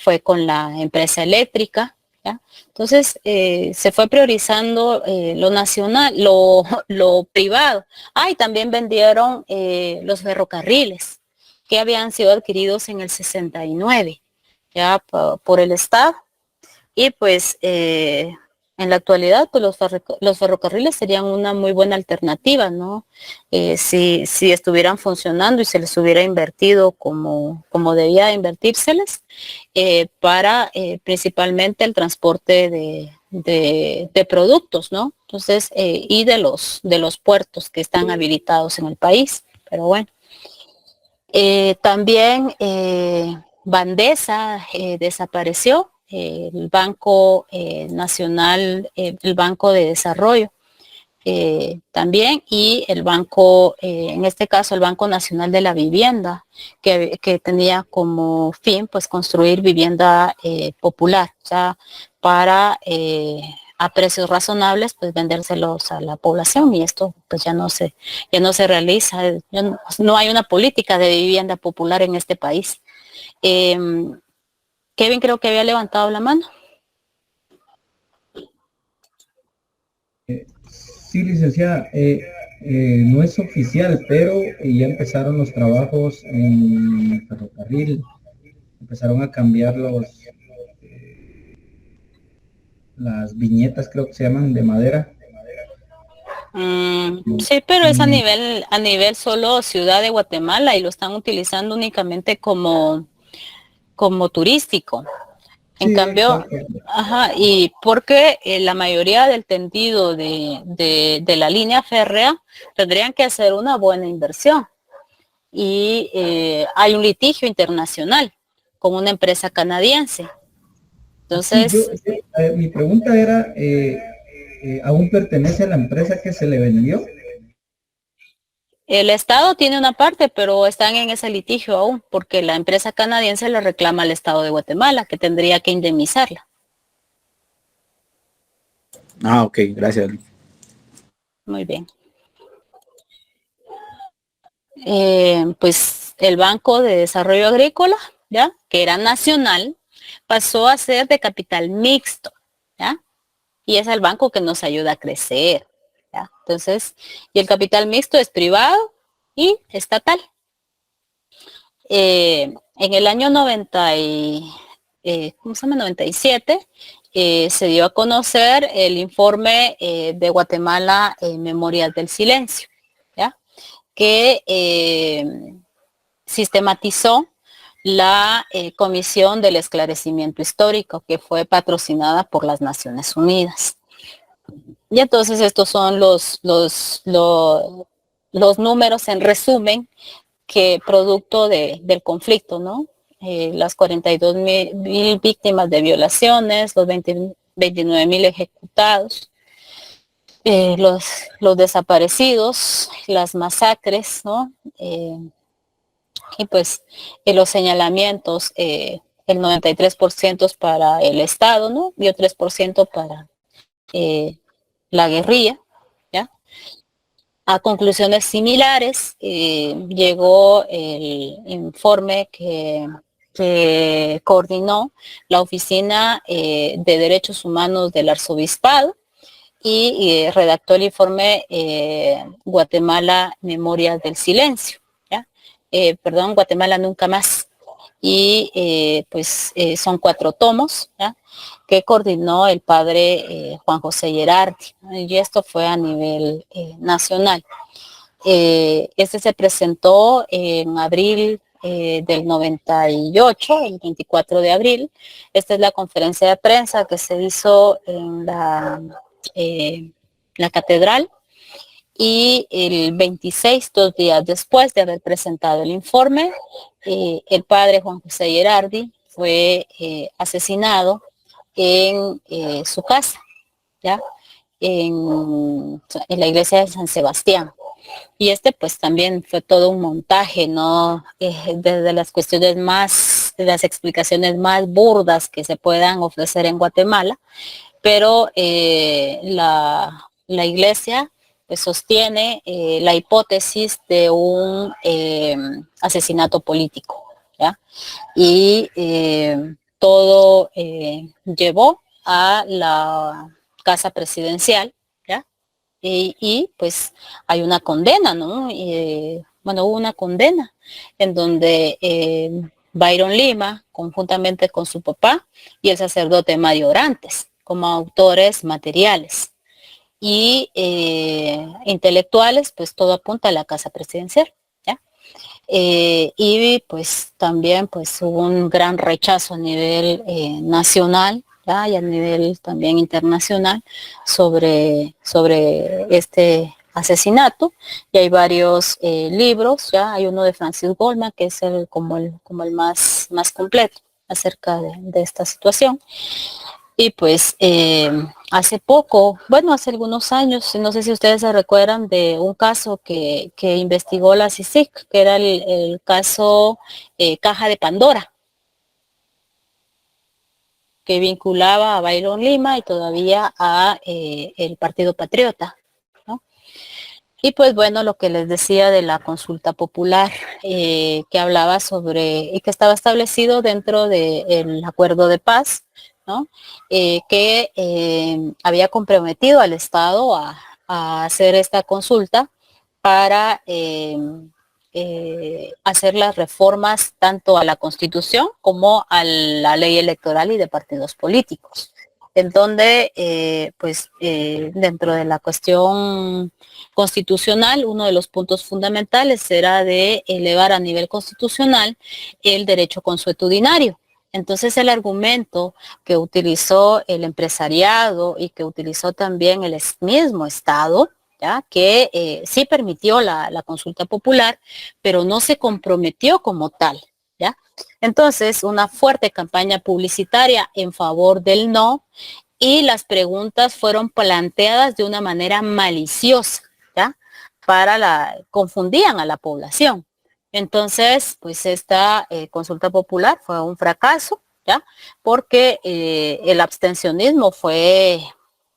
fue con la empresa eléctrica, ¿ya? Entonces se fue priorizando lo nacional, lo privado. Y también vendieron los ferrocarriles que habían sido adquiridos en el 69, ya por el Estado. Y pues en la actualidad pues los ferrocarriles serían una muy buena alternativa, ¿no? Si estuvieran funcionando y se les hubiera invertido como debía invertírseles, para principalmente el transporte de productos, ¿no? Entonces, y de los puertos que están habilitados en el país. Pero bueno, también Bandesa desapareció, el Banco Nacional, el Banco de Desarrollo también, y el banco, en este caso el Banco Nacional de la Vivienda, que tenía como fin pues construir vivienda popular, o sea, para a precios razonables pues vendérselos a la población, y esto pues ya no se realiza, no hay una política de vivienda popular en este país. Kevin creo que había levantado la mano. Sí, licenciada, no es oficial, pero ya empezaron los trabajos en el ferrocarril, empezaron a cambiar las viñetas, creo que se llaman, de madera. Sí, pero es a nivel solo ciudad de Guatemala, y lo están utilizando únicamente como turístico. En Sí, cambio, exacto. ajá, y porque la mayoría del tendido de la línea férrea tendrían que hacer una buena inversión. Y hay un litigio internacional con una empresa canadiense. Sí, Entonces, mi pregunta era, ¿aún pertenece a la empresa que se le vendió? el Estado tiene una parte, pero están en ese litigio aún, porque la empresa canadiense le reclama al Estado de Guatemala, que tendría que indemnizarla. Ok, gracias. Muy bien. pues el Banco de Desarrollo Agrícola, ¿ya? Que era nacional, pasó a ser de capital mixto, ¿ya? Y es el banco que nos ayuda a crecer, ¿ya? Entonces, y el capital mixto es privado y estatal. En el año 97, se dio a conocer el informe de Guatemala Memorial del Silencio, ¿ya? Que sistematizó la Comisión del Esclarecimiento Histórico, que fue patrocinada por las Naciones Unidas. Y entonces estos son los números en resumen que producto del conflicto, ¿no? Las 42,000 víctimas de violaciones, los 29,000 ejecutados, los desaparecidos, las masacres, ¿no? Y pues los señalamientos, el 93% es para el Estado, ¿no? Y el 3% para la guerrilla, ¿ya? A conclusiones similares llegó el informe que coordinó la Oficina de Derechos Humanos del Arzobispado y redactó el informe Guatemala Memorias del Silencio, ¿ya? Guatemala Nunca Más. Y son 4 tomos, ¿ya? Que coordinó el padre Juan José Gerardi, ¿no? Y esto fue a nivel nacional. Este se presentó en abril del 98, el 24 de abril. Esta es la conferencia de prensa que se hizo en la catedral. Y el 26, 2 días después de haber presentado el informe, el padre Juan José Gerardi fue asesinado en su casa, ¿ya? En la iglesia de San Sebastián. Y pues también fue todo un montaje, ¿no? Desde las cuestiones de las explicaciones más burdas que se puedan ofrecer en Guatemala, pero la iglesia pues sostiene la hipótesis de un asesinato político, ¿ya? Y todo llevó a la casa presidencial, ¿ya? Y pues hay una condena, ¿no? Hubo una condena en donde Byron Lima, conjuntamente con su papá y el sacerdote Mario Orantes, como autores materiales. Y intelectuales, pues todo apunta a la casa presidencial, ¿ya? Y pues también pues hubo un gran rechazo a nivel nacional, ¿ya? Y a nivel también internacional sobre este asesinato. Y hay varios libros, ya hay uno de Francis Goldman que es como el más completo acerca de esta situación. Y pues hace algunos años, no sé si ustedes se recuerdan de un caso que investigó la CICIG, que era el caso Caja de Pandora, que vinculaba a Byron Lima y todavía a el Partido Patriota, ¿no? Y pues bueno, lo que les decía de la consulta popular, que hablaba y que estaba establecido dentro del acuerdo de paz, ¿no? Que había comprometido al Estado a hacer esta consulta para hacer las reformas tanto a la Constitución como a la ley electoral y de partidos políticos, en donde dentro de la cuestión constitucional, uno de los puntos fundamentales era de elevar a nivel constitucional el derecho consuetudinario. Entonces el argumento que utilizó el empresariado y que utilizó también el mismo Estado, ¿ya? Que sí permitió la consulta popular, pero no se comprometió como tal, ¿ya? Entonces, una fuerte campaña publicitaria en favor del no, y las preguntas fueron planteadas de una manera maliciosa, ¿ya? Confundían a la población. Entonces, pues esta consulta popular fue un fracaso, ¿ya? Porque el abstencionismo fue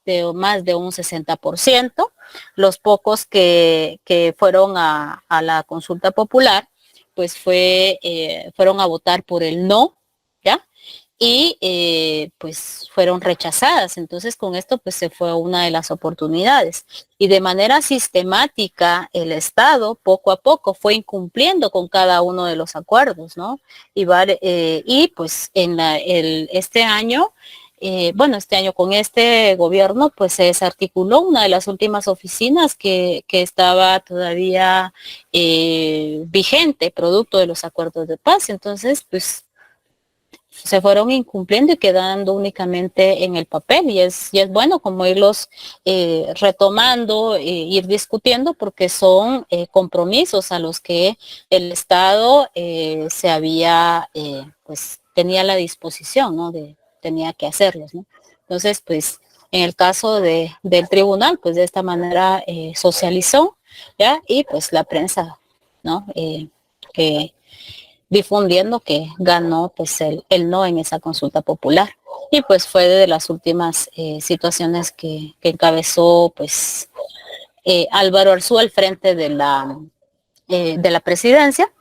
de más de un 60%. Los pocos que fueron a la consulta popular, pues fueron a votar por el no, ¿ya? Y pues fueron rechazadas. Entonces con esto pues se fue una de las oportunidades. Y de manera sistemática el Estado poco a poco fue incumpliendo con cada uno de los acuerdos, ¿no? Y pues este año, este año con este gobierno pues se desarticuló una de las últimas oficinas que estaba todavía vigente, producto de los acuerdos de paz. Entonces pues se fueron incumpliendo y quedando únicamente en el papel, y es bueno como irlos retomando, ir discutiendo, porque son compromisos a los que el Estado se había, pues tenía la disposición, ¿no? Tenía que hacerlos, ¿no? Entonces, pues en el caso del tribunal, pues de esta manera socializó, ¿ya? Y pues la prensa, ¿no? Que difundiendo que ganó pues el no en esa consulta popular. Y pues fue de las últimas situaciones que encabezó pues Álvaro Arzú al frente de la presidencia.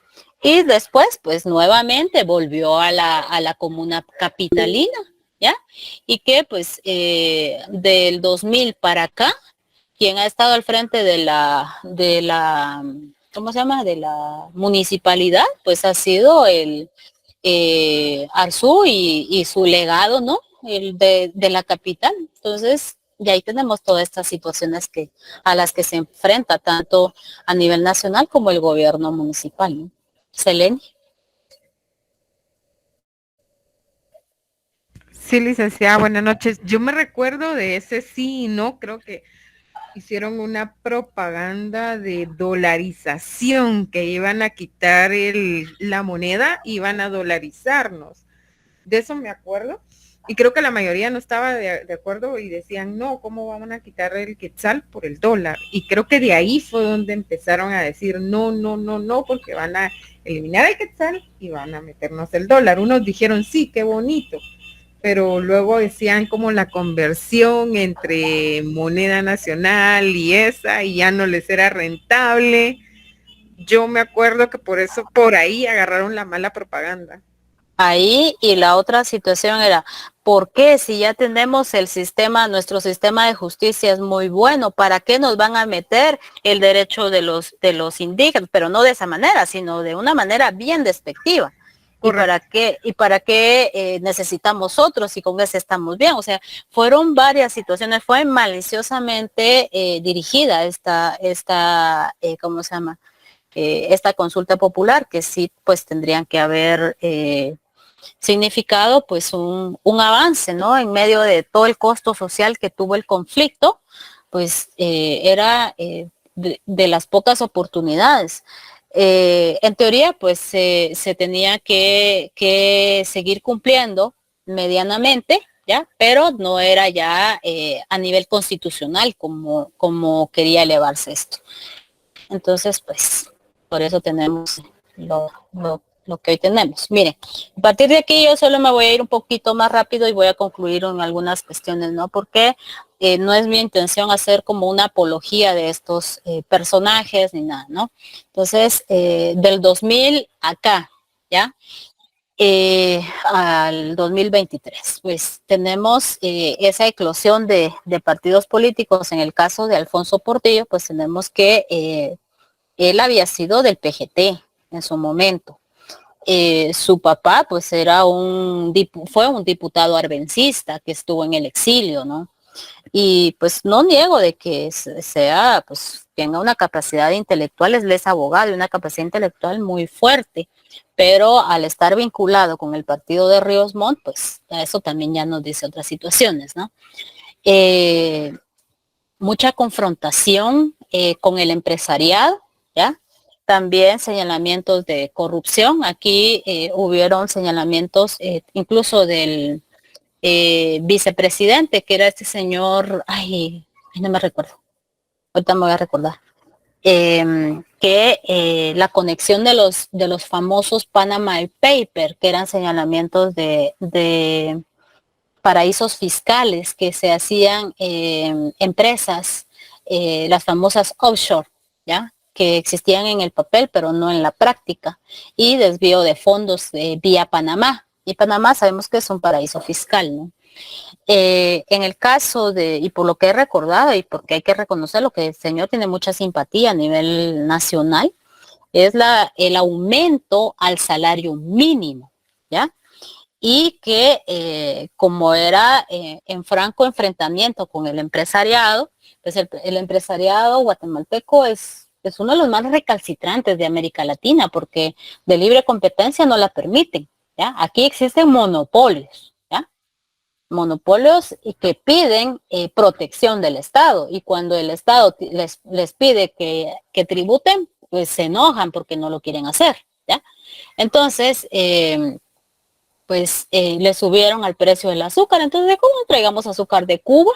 Y después pues nuevamente volvió a la comuna capitalina, ¿ya? Y que pues del 2000 para acá, quien ha estado al frente de la ¿cómo se llama? De la municipalidad, pues ha sido el Arzú y su legado, ¿no? El de la capital. Entonces, y ahí tenemos todas estas situaciones a las que se enfrenta tanto a nivel nacional como el gobierno municipal, ¿no? Selene. Sí, licenciada, buenas noches. Yo me recuerdo de ese sí y no, creo que hicieron una propaganda de dolarización, que iban a quitar la moneda, iban a dolarizarnos. De eso me acuerdo. Y creo que la mayoría no estaba de acuerdo y decían, no, ¿cómo van a quitar el quetzal por el dólar? Y creo que de ahí fue donde empezaron a decir, no, no, no, no, porque van a eliminar el quetzal y van a meternos el dólar. Unos dijeron, sí, qué bonito, pero luego decían como la conversión entre moneda nacional y esa, y ya no les era rentable. Yo me acuerdo que por eso, por ahí agarraron la mala propaganda. Ahí, y la otra situación era, ¿por qué si ya tenemos nuestro sistema de justicia es muy bueno, para qué nos van a meter el derecho de los indígenas? Pero no de esa manera, sino de una manera bien despectiva. Correcto. ¿Y para qué necesitamos otros y con ese estamos bien? O sea, fueron varias situaciones, fue maliciosamente dirigida ¿cómo se llama? Esta consulta popular, que sí, pues tendrían que haber significado pues un avance, ¿no? En medio de todo el costo social que tuvo el conflicto, pues era de las pocas oportunidades. En teoría, pues se tenía que seguir cumpliendo medianamente, ¿ya? Pero no era ya a nivel constitucional como quería elevarse esto. Entonces, pues, por eso tenemos lo que hoy tenemos. Mire, a partir de aquí yo solo me voy a ir un poquito más rápido y voy a concluir en algunas cuestiones, ¿no? Porque no es mi intención hacer como una apología de estos personajes ni nada, ¿no? Entonces, del 2000 acá, ¿ya? Al 2023, pues tenemos esa eclosión de partidos políticos. En el caso de Alfonso Portillo, pues tenemos que él había sido del PGT en su momento. Su papá pues fue un diputado arbencista que estuvo en el exilio, ¿no? Y pues no niego de que pues tenga una capacidad intelectual, él es abogado y una capacidad intelectual muy fuerte, pero al estar vinculado con el partido de Ríos Montt, pues eso también ya nos dice otras situaciones, ¿no? Mucha confrontación con el empresariado, ¿ya? También señalamientos de corrupción. Aquí hubieron señalamientos incluso del vicepresidente, que era este señor, no me recuerdo, ahorita me voy a recordar, que la conexión de los famosos Panama Paper, que eran señalamientos de paraísos fiscales que se hacían empresas, las famosas offshore, ¿ya? Que existían en el papel, pero no en la práctica, y desvío de fondos vía Panamá. Y Panamá sabemos que es un paraíso fiscal, ¿no? En el caso de, y por lo que he recordado, y porque hay que reconocer lo que el señor tiene mucha simpatía a nivel nacional, es el aumento al salario mínimo, ¿ya? Y que como era en franco enfrentamiento con el empresariado, pues el empresariado guatemalteco es uno de los más recalcitrantes de América Latina, porque de libre competencia no la permiten, ¿ya? Aquí existen monopolios, ¿ya? Monopolios y que piden protección del Estado, y cuando el Estado les pide que tributen, pues se enojan porque no lo quieren hacer, ¿ya? Entonces, pues le subieron al precio del azúcar. Entonces, ¿cómo traigamos azúcar de Cuba?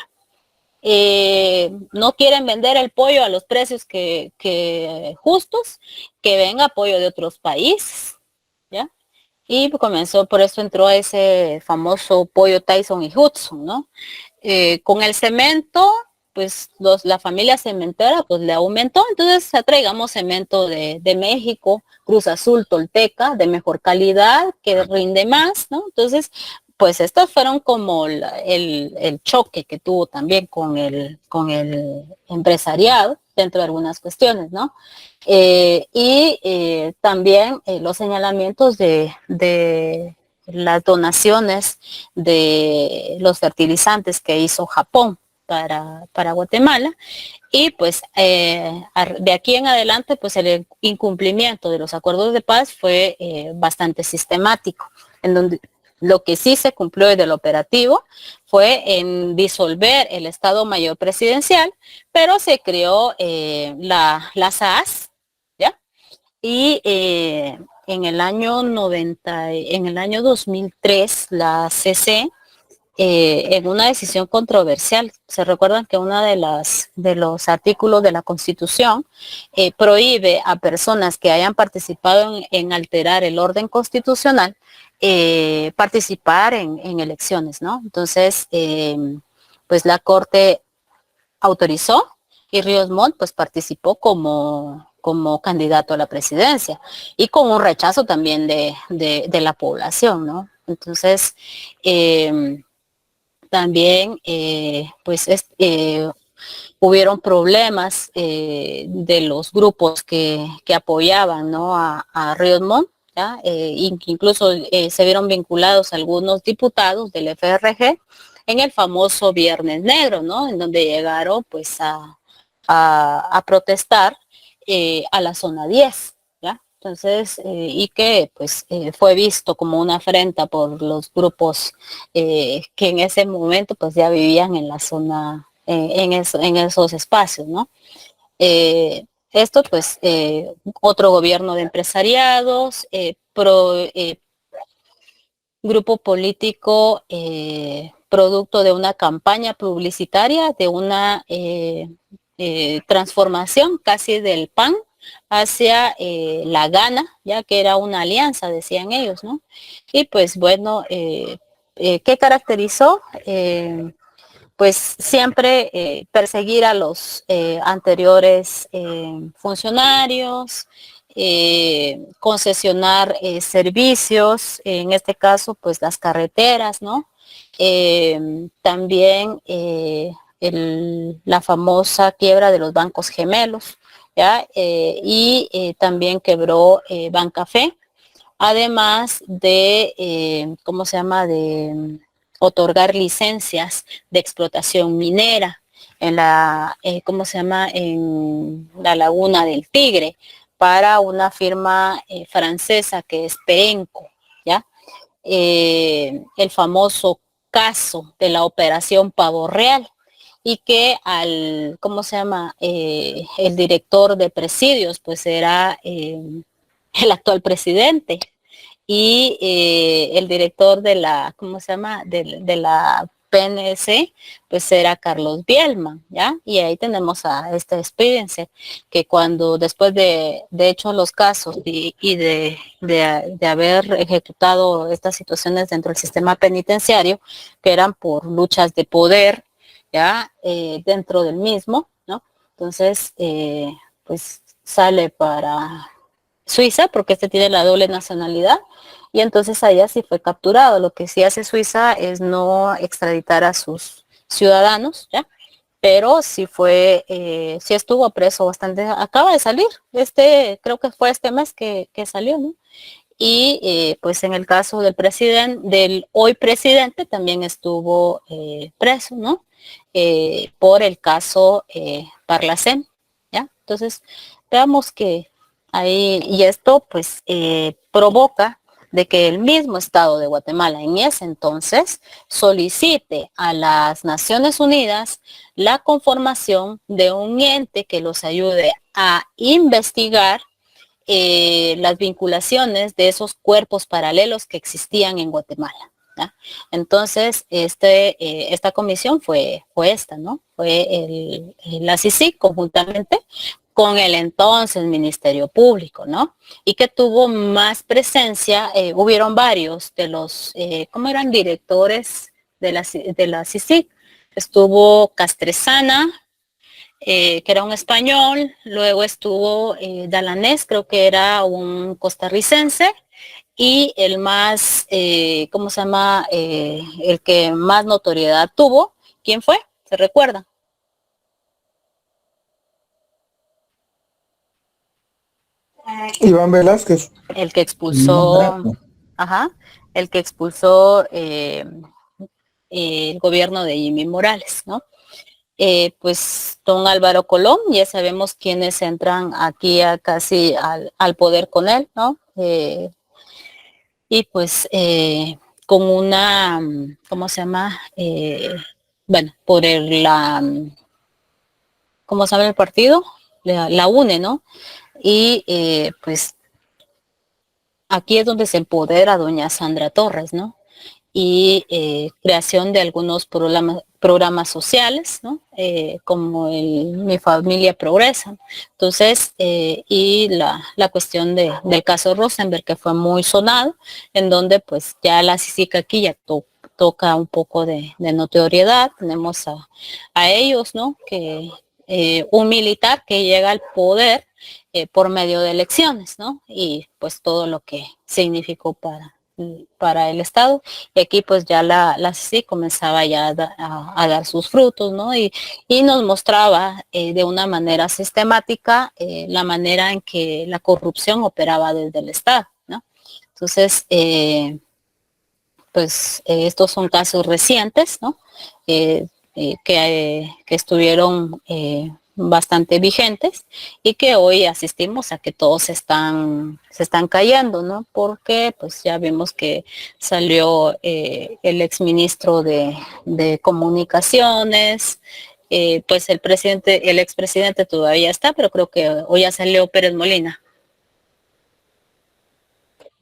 No quieren vender el pollo a los precios que justos, que venga pollo de otros países, ¿ya? Y comenzó, por eso entró ese famoso pollo Tyson y Hudson, ¿no? Con el cemento, pues la familia cementera pues le aumentó, entonces traigamos cemento de México, Cruz Azul, Tolteca, de mejor calidad, que rinde más, ¿no? Entonces, pues estos fueron como el choque que tuvo también con el empresariado dentro de algunas cuestiones, ¿no? También los señalamientos de las donaciones de los fertilizantes que hizo Japón para Guatemala, y pues de aquí en adelante pues el incumplimiento de los acuerdos de paz fue bastante sistemático, en donde lo que sí se cumplió desde el operativo fue en disolver el Estado Mayor Presidencial, pero se creó la SAS, ¿ya? Y en el año 2003, la CC, en una decisión controversial, se recuerdan que uno de los artículos de la Constitución prohíbe a personas que hayan participado en alterar el orden constitucional participar en elecciones, ¿no? Entonces, pues la Corte autorizó, y Ríos Montt pues participó como candidato a la presidencia, y con un rechazo también de la población, ¿no? Entonces, también pues hubieron problemas de los grupos que apoyaban, ¿no? a Ríos Montt, ¿ya? Incluso se vieron vinculados algunos diputados del FRG en el famoso Viernes Negro, ¿no? En donde llegaron pues a protestar a la zona 10, ¿ya? Entonces, y que pues fue visto como una afrenta por los grupos que en ese momento pues ya vivían en la zona, en esos espacios, ¿no? Esto pues otro gobierno de empresariados, grupo político producto de una campaña publicitaria, de una transformación casi del PAN hacia la Gana, ya que era una alianza, decían ellos, ¿no? Y pues bueno, ¿qué caracterizó? Pues siempre perseguir a los anteriores funcionarios, concesionar servicios, en este caso pues las carreteras, ¿no? También la famosa quiebra de los bancos gemelos, ¿ya? También quebró Bancafé, además de, ¿cómo se llama?, de otorgar licencias de explotación minera en ¿cómo se llama?, en la Laguna del Tigre, para una firma francesa que es Perenco, ¿ya? El famoso caso de la operación Pavo Real, y que ¿cómo se llama?, el director de presidios pues era el actual presidente, y el director de la, ¿cómo se llama?, de la PNC, pues era Carlos Bielman, ¿ya? Y ahí tenemos a este Spídense, que cuando después de hecho los casos y de haber ejecutado estas situaciones dentro del sistema penitenciario, que eran por luchas de poder, ¿ya? Dentro del mismo, ¿no? Entonces, pues sale para Suiza, porque este tiene la doble nacionalidad, y entonces allá sí fue capturado. Lo que sí hace Suiza es no extraditar a sus ciudadanos, ¿ya? Pero sí fue, sí estuvo preso bastante, acaba de salir, creo que fue este mes que salió, ¿no? Y pues en el caso del presidente, del hoy presidente, también estuvo preso, ¿no? Por el caso Parlacén, ¿ya? Entonces, veamos que ahí, y esto pues provoca de que el mismo Estado de Guatemala en ese entonces solicite a las Naciones Unidas la conformación de un ente que los ayude a investigar las vinculaciones de esos cuerpos paralelos que existían en Guatemala, ¿ya? Entonces, esta comisión fue esta, ¿no? Fue la CICIG conjuntamente con el entonces Ministerio Público, ¿no? Y que tuvo más presencia, hubieron varios de los, ¿cómo eran? Directores de la CICIG. Estuvo Castresana, que era un español, luego estuvo Dalanés, creo que era un costarricense, y el más, ¿cómo se llama? El que más notoriedad tuvo, ¿quién fue? ¿Se recuerda? Iván Velázquez. El que Limón expulsó, Draco. ajá, el que expulsó el gobierno de Jimmy Morales, ¿no? Pues don Álvaro Colón, ya sabemos quiénes entran aquí casi al poder con él, ¿no? Y pues con una, ¿cómo se llama? Bueno, por ¿cómo se llama el partido? La UNE, ¿no? Y pues aquí es donde se empodera doña Sandra Torres, ¿no? Y creación de algunos programas sociales, ¿no? Como Mi Familia Progresa. Entonces, y la cuestión del caso Rosenberg, que fue muy sonado, en donde pues ya la CICIG aquí ya toca un poco de notoriedad. Tenemos a ellos, ¿no? Que un militar que llega al poder por medio de elecciones, ¿no? Y pues todo lo que significó para el Estado. Y aquí pues ya la CICIG comenzaba ya a dar sus frutos, ¿no? Y nos mostraba de una manera sistemática la manera en que la corrupción operaba desde el Estado, ¿no? Entonces, pues estos son casos recientes, ¿no? Que estuvieron bastante vigentes y que hoy asistimos a que todos se están cayendo, ¿no? Porque pues ya vimos que salió el exministro de Comunicaciones, pues el expresidente todavía está, pero creo que hoy ya salió Pérez Molina.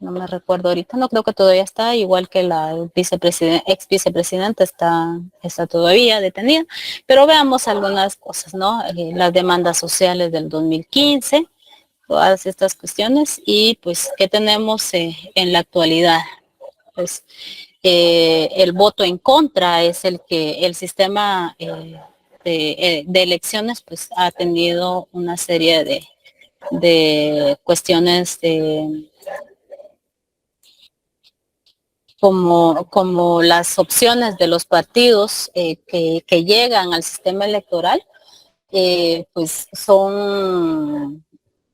No me recuerdo ahorita, no creo que todavía está, igual que la ex vicepresidenta está todavía detenida, pero veamos algunas cosas, ¿no? Las demandas sociales del 2015, todas estas cuestiones, y pues, ¿qué tenemos en la actualidad? Pues, el voto en contra es el que el sistema de elecciones, pues, ha tenido una serie de cuestiones como las opciones de los partidos que llegan al sistema electoral, pues son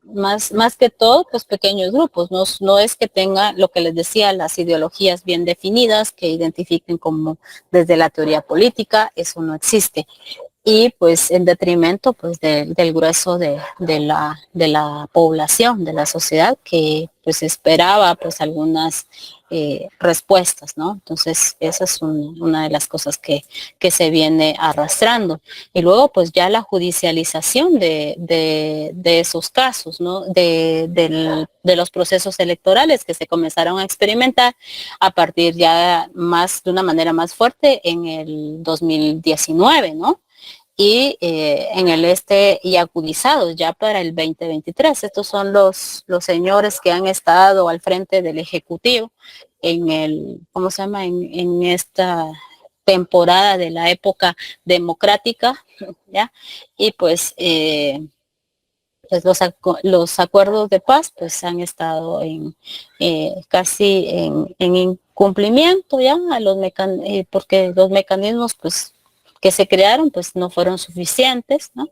más que todo, pues pequeños grupos. No es que tenga lo que les decía, las ideologías bien definidas, que identifiquen como desde la teoría política, eso no existe. y pues en detrimento pues del grueso de la población, de la sociedad que pues esperaba pues algunas respuestas, ¿no? Entonces esa es una de las cosas que se viene arrastrando. Y luego pues ya la judicialización de esos casos, ¿no? De los procesos electorales que se comenzaron a experimentar a partir ya más, de una manera más fuerte en el 2019, ¿no? Y en el y agudizados ya para el 2023. Estos son los señores que han estado al frente del Ejecutivo en ¿cómo se llama? En esta temporada de la época democrática, ¿ya? Y pues los acuerdos de paz pues han estado casi en incumplimiento ya porque los mecanismos pues que se crearon pues no fueron suficientes, ¿no?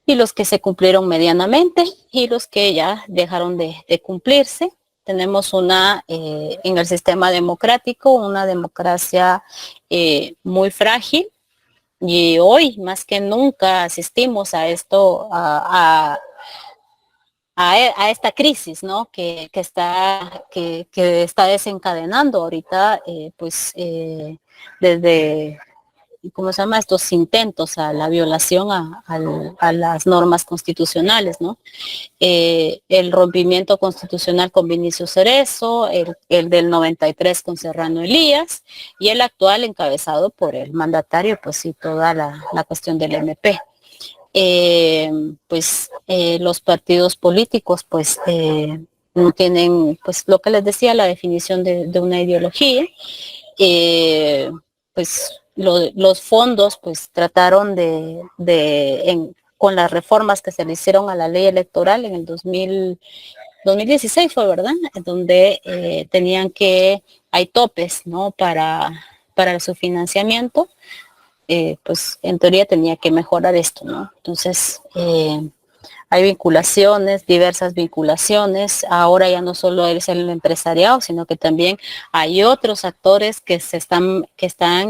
Y los que se cumplieron medianamente y los que ya dejaron de cumplirse. Tenemos en el sistema democrático, una democracia muy frágil, y hoy más que nunca asistimos a esto, a esta crisis, ¿no? Que está desencadenando ahorita, desde, ¿cómo se llama? Estos intentos a la violación a las normas constitucionales, ¿no? El rompimiento constitucional con Vinicio Cerezo, el del 93 con Serrano Elías, y el actual encabezado por el mandatario, pues sí, toda la cuestión del MP. Los partidos políticos pues no tienen, pues lo que les decía, la definición de una ideología. Los fondos pues trataron con las reformas que se le hicieron a la ley electoral en el 2016 fue, ¿verdad? Donde hay topes, ¿no? Para su financiamiento. Pues en teoría tenía que mejorar esto, ¿no? Entonces, hay vinculaciones, diversas vinculaciones. Ahora ya no solo es el empresariado, sino que también hay otros actores que están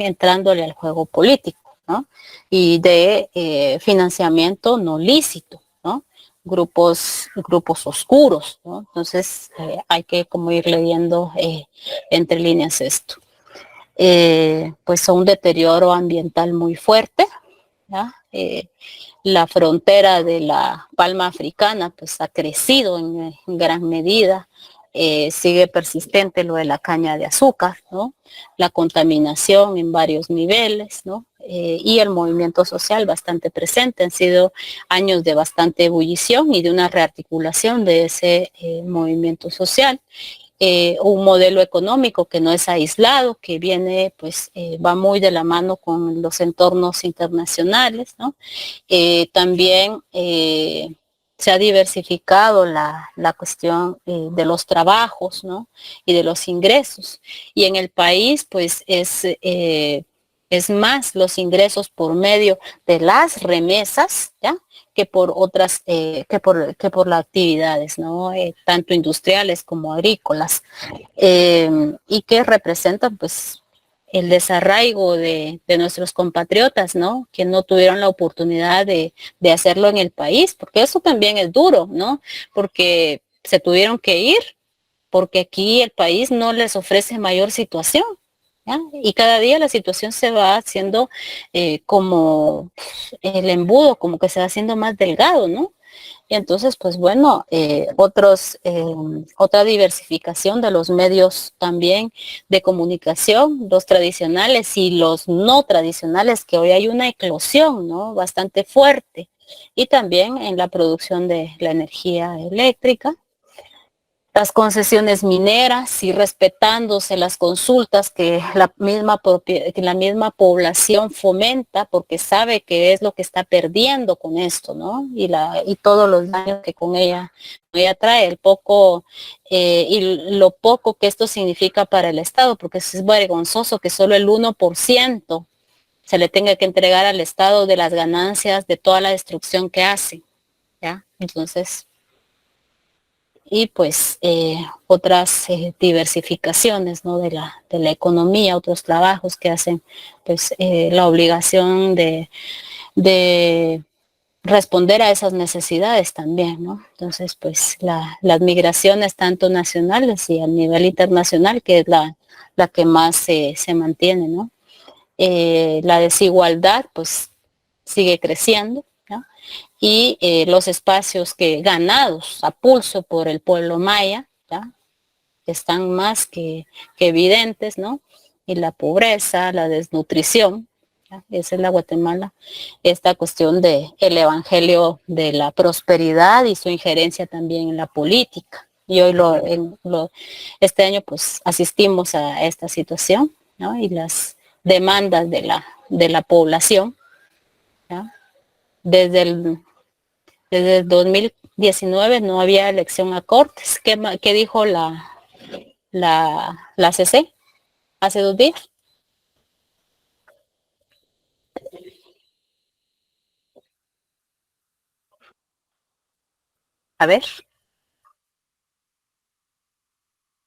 entrándole al juego político, ¿no? Y de financiamiento no lícito, ¿no? Grupos oscuros, ¿no? Entonces, hay que como ir leyendo entre líneas esto. Pues un deterioro ambiental muy fuerte, ¿ya? La frontera de la palma africana pues ha crecido en gran medida. Sigue persistente lo de la caña de azúcar, ¿no? La contaminación en varios niveles, ¿no? Y el movimiento social bastante presente. Han sido años de bastante ebullición y de una rearticulación de ese movimiento social. Un modelo económico que no es aislado, que viene, va muy de la mano con los entornos internacionales, ¿no? También se ha diversificado la cuestión de los trabajos, ¿no? Y de los ingresos. Y en el país, pues, es más los ingresos por medio de las remesas, ¿ya? Que por otras, que por las actividades, ¿no? Tanto industriales como agrícolas, y que representan, pues, el desarraigo de nuestros compatriotas, ¿no? Que no tuvieron la oportunidad de hacerlo en el país, porque eso también es duro, ¿no? Porque se tuvieron que ir, porque aquí el país no les ofrece mayor situación, ¿ya? Y cada día la situación se va haciendo como el embudo, como que se va haciendo más delgado, ¿no? Y entonces, pues bueno, otra diversificación de los medios también de comunicación, los tradicionales y los no tradicionales, que hoy hay una eclosión, ¿no? Bastante fuerte. Y también en la producción de la energía eléctrica. Las concesiones mineras y respetándose las consultas que la misma población fomenta, porque sabe que es lo que está perdiendo con esto, ¿no? Y todos los daños que con ella trae, y lo poco que esto significa para el Estado, porque es vergonzoso que solo el 1% se le tenga que entregar al Estado de las ganancias de toda la destrucción que hace, ¿ya? Entonces, y pues otras diversificaciones, ¿no? de la economía, otros trabajos que hacen pues la obligación de de responder a esas necesidades también, ¿no? Entonces, pues las migraciones tanto nacionales y a nivel internacional, que es la que más se mantiene, ¿no? La desigualdad, pues, sigue creciendo, ¿no? Y los espacios que ganados a pulso por el pueblo maya, ¿ya? Están más que evidentes, ¿no? Y la pobreza, la desnutrición, ¿ya? Esa es la Guatemala, esta cuestión de el evangelio de la prosperidad y su injerencia también en la política. Y hoy este año pues asistimos a esta situación, ¿no? Y las demandas de la población, ¿ya? Desde el 2019 no había elección a Cortes. ¿Qué dijo la CC hace 2 días? A ver,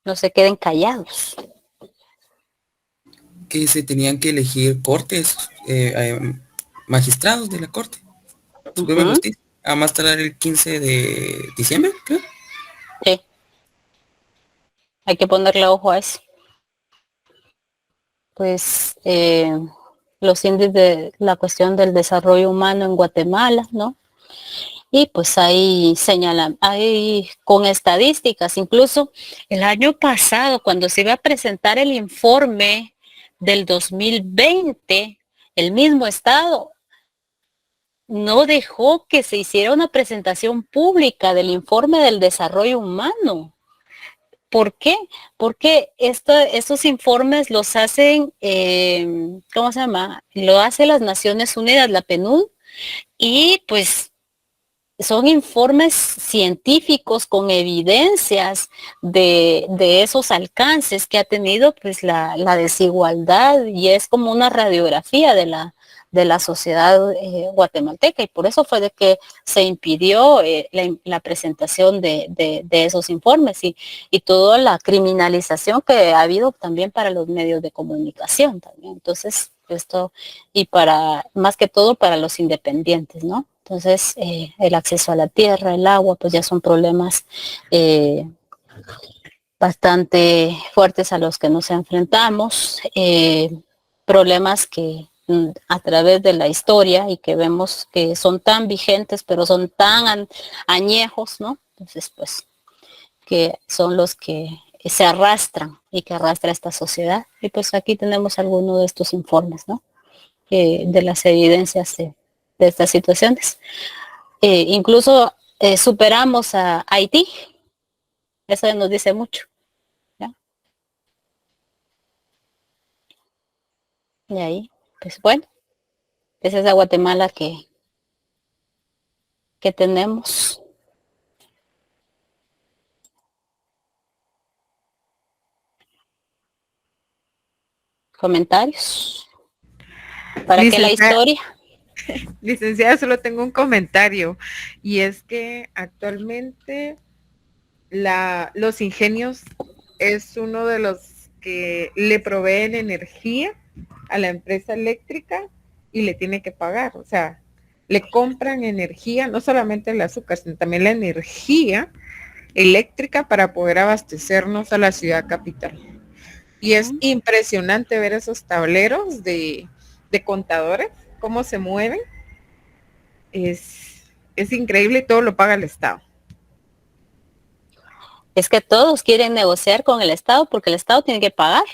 no se queden callados. Que se tenían que elegir cortes, magistrados de la Corte Suprema de Justicia, a más tardar el 15 de diciembre, creo. Sí, hay que ponerle ojo a eso. Pues los índices de la cuestión del desarrollo humano en Guatemala, ¿no? Y pues ahí señalan, ahí con estadísticas, incluso el año pasado, cuando se iba a presentar el informe del 2020, el mismo estado no dejó que se hiciera una presentación pública del informe del desarrollo humano. ¿Por qué? Porque estos informes los hacen, ¿cómo se llama? Lo hace las Naciones Unidas, la PNUD, y pues son informes científicos con evidencias de esos alcances que ha tenido pues la desigualdad, y es como una radiografía de la sociedad guatemalteca, y por eso fue de que se impidió la presentación de esos informes y toda la criminalización que ha habido también para los medios de comunicación también. Entonces, esto, y más que todo para los independientes, ¿no? Entonces, el acceso a la tierra, el agua, pues ya son problemas bastante fuertes a los que nos enfrentamos, problemas que a través de la historia y que vemos que son tan vigentes, pero son tan añejos, ¿no? Entonces, pues, que son los que se arrastran y que arrastra esta sociedad. Y pues aquí tenemos algunos de estos informes, ¿no? De las evidencias de estas situaciones. Incluso superamos a Haití. Eso nos dice mucho, ¿ya? Y ahí, pues bueno, esa es la Guatemala que tenemos. ¿Comentarios? ¿Para qué la historia? Licenciada, solo tengo un comentario, y es que actualmente los ingenios es uno de los que le proveen energía a la empresa eléctrica y le tiene que pagar, o sea, le compran energía, no solamente el azúcar, sino también la energía eléctrica para poder abastecernos a la ciudad capital. Y es impresionante ver esos tableros de contadores, cómo se mueven. Es increíble, y todo lo paga el Estado. Es que todos quieren negociar con el Estado porque el Estado tiene que pagar.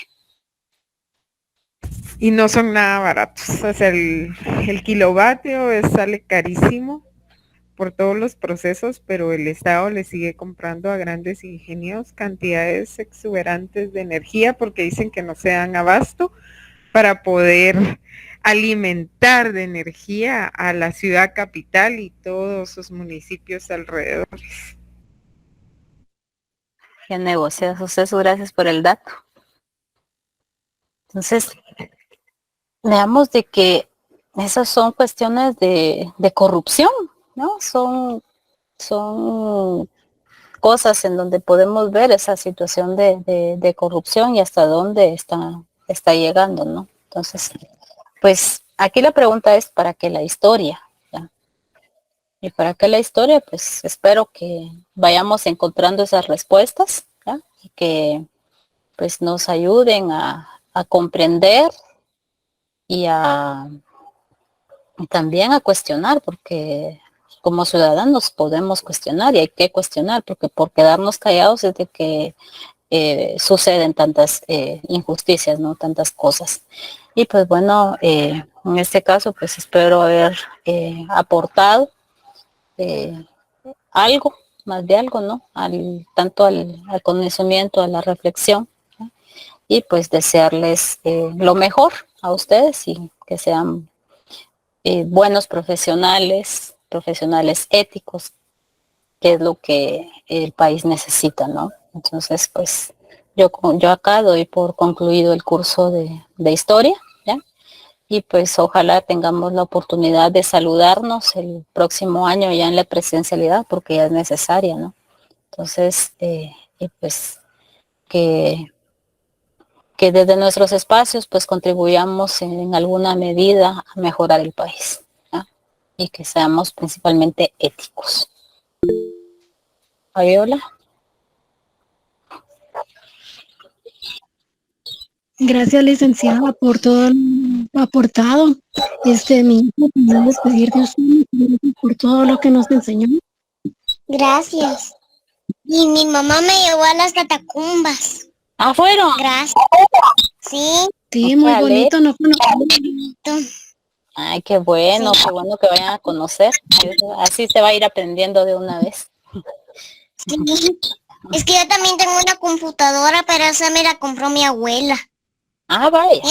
Y no son nada baratos. O sea, el kilovatio sale carísimo por todos los procesos, pero el Estado le sigue comprando a grandes ingenios cantidades exuberantes de energía porque dicen que no se dan abasto para poder alimentar de energía a la ciudad capital y todos sus municipios alrededores. ¿Qué negocias? José, gracias por el dato. Entonces, veamos de que esas son cuestiones de corrupción, ¿no? Son cosas en donde podemos ver esa situación de corrupción y hasta dónde está llegando, ¿no? Entonces, pues aquí la pregunta es, ¿para qué la historia? ¿Ya? Y para qué la historia, pues espero que vayamos encontrando esas respuestas, ¿ya? Y que pues nos ayuden a comprender y y también a cuestionar, porque como ciudadanos podemos cuestionar y hay que cuestionar, porque por quedarnos callados es de que suceden tantas injusticias, ¿no? Tantas cosas. Y pues bueno, en este caso, pues espero haber aportado eh, algo, más de algo, ¿no? Tanto al conocimiento, a la reflexión, ¿no? Y pues desearles lo mejor a ustedes y que sean buenos profesionales, profesionales éticos, que es lo que el país necesita, ¿no? Entonces, pues yo acá doy por concluido el curso de historia, ¿ya? Y pues ojalá tengamos la oportunidad de saludarnos el próximo año ya en la presencialidad, porque ya es necesaria, ¿no? Entonces, y pues que, que desde nuestros espacios pues contribuyamos en alguna medida a mejorar el país, ¿ya? Y que seamos principalmente éticos. Fabiola. Gracias, licenciada, por todo lo aportado. Mi hijo quería despedir de usted por todo lo que nos enseñó. Gracias. Y mi mamá me llevó a las catacumbas. ¿Ah, fueron? Gracias. Sí. Sí, muy bonito, ¿no? Ay, qué bueno que vayan a conocer. Así se va a ir aprendiendo de una vez. Sí. Es que yo también tengo una computadora, pero esa me la compró mi abuela. Ah, vaya.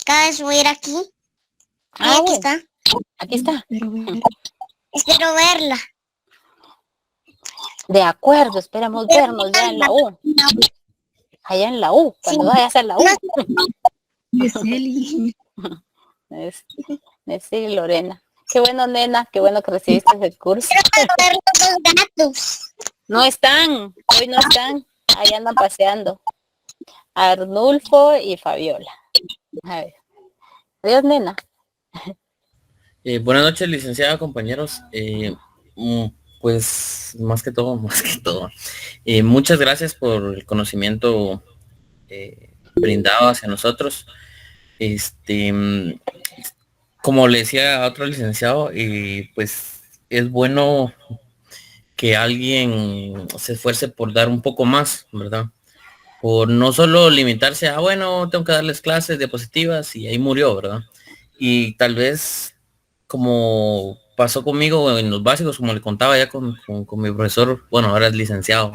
Acaba de subir aquí. Ah, aquí bueno. está. Aquí está. Espero verla. De acuerdo, esperamos vernos ya en la U. Allá en la U, cuando vayas a la U. Sí, Lorena. Qué bueno, nena, qué bueno que recibiste el curso. Ver los gatos. No están, hoy no están. Ahí andan paseando. Arnulfo y Fabiola. A ver. Adiós, nena. Buenas noches, licenciada, compañeros. Pues más que todo, muchas gracias por el conocimiento brindado hacia nosotros. Como le decía a otro licenciado, pues es bueno que alguien se esfuerce por dar un poco más, ¿verdad? Por no solo limitarse a, bueno, tengo que darles clases diapositivas y ahí murió, ¿verdad? Y tal vez, como pasó conmigo en los básicos, como le contaba ya con mi profesor, bueno, ahora es licenciado,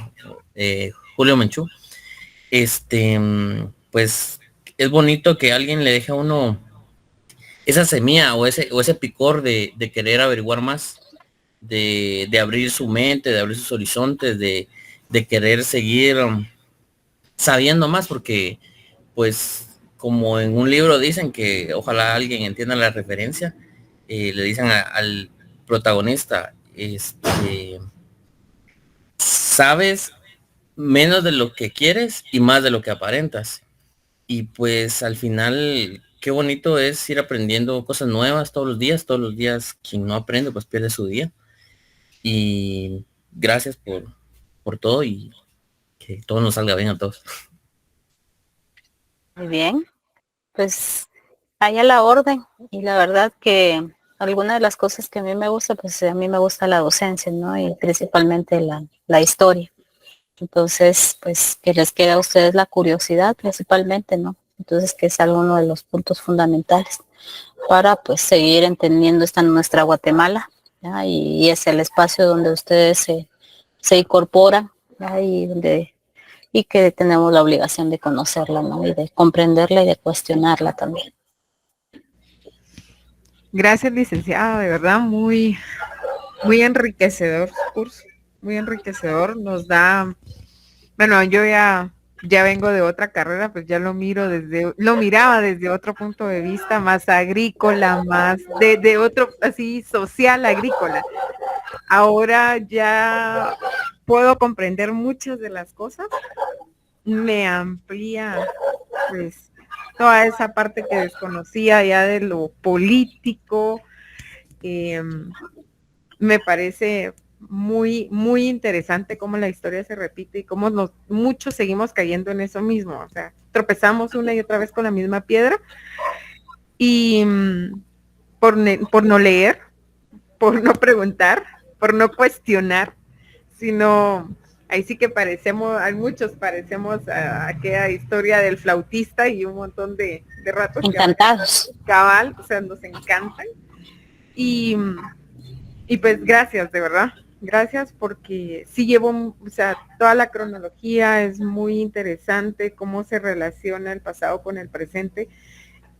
Julio Menchú, pues es bonito que alguien le deje a uno esa semilla o ese picor de querer averiguar más, de abrir su mente, de abrir sus horizontes, de querer seguir sabiendo más, porque pues como en un libro dicen que ojalá alguien entienda la referencia, le dicen al protagonista, sabes menos de lo que quieres y más de lo que aparentas. Y pues al final, qué bonito es ir aprendiendo cosas nuevas todos los días. Quien no aprende, pues pierde su día. Y gracias por todo y que todo nos salga bien a todos. Muy bien. Pues ahí a la orden. Y la verdad que alguna de las cosas que a mí me gusta, pues a mí me gusta la docencia, ¿no? Y principalmente la historia. Entonces, pues que les queda a ustedes la curiosidad principalmente, ¿no? Entonces, que es uno de los puntos fundamentales para pues seguir entendiendo esta nuestra Guatemala, ¿ya? Y es el espacio donde ustedes se incorporan, ¿ya? Y que tenemos la obligación de conocerla, ¿no? Y de comprenderla y de cuestionarla también. Gracias, licenciada, de verdad, muy enriquecedor su curso, muy enriquecedor, nos da, bueno, yo ya vengo de otra carrera, pues ya lo miraba desde otro punto de vista, más agrícola, más de otro, así, social agrícola. Ahora ya puedo comprender muchas de las cosas, me amplía, pues, toda esa parte que desconocía ya de lo político. Me parece muy, muy interesante cómo la historia se repite y cómo muchos seguimos cayendo en eso mismo. O sea, tropezamos una y otra vez con la misma piedra y por no leer, por no preguntar, por no cuestionar, sino ahí sí que muchos parecemos a aquella historia del flautista y un montón de ratos. Encantados. Cabal, o sea, nos encantan. Y pues gracias, de verdad. Gracias porque sí llevo, o sea, toda la cronología es muy interesante, cómo se relaciona el pasado con el presente.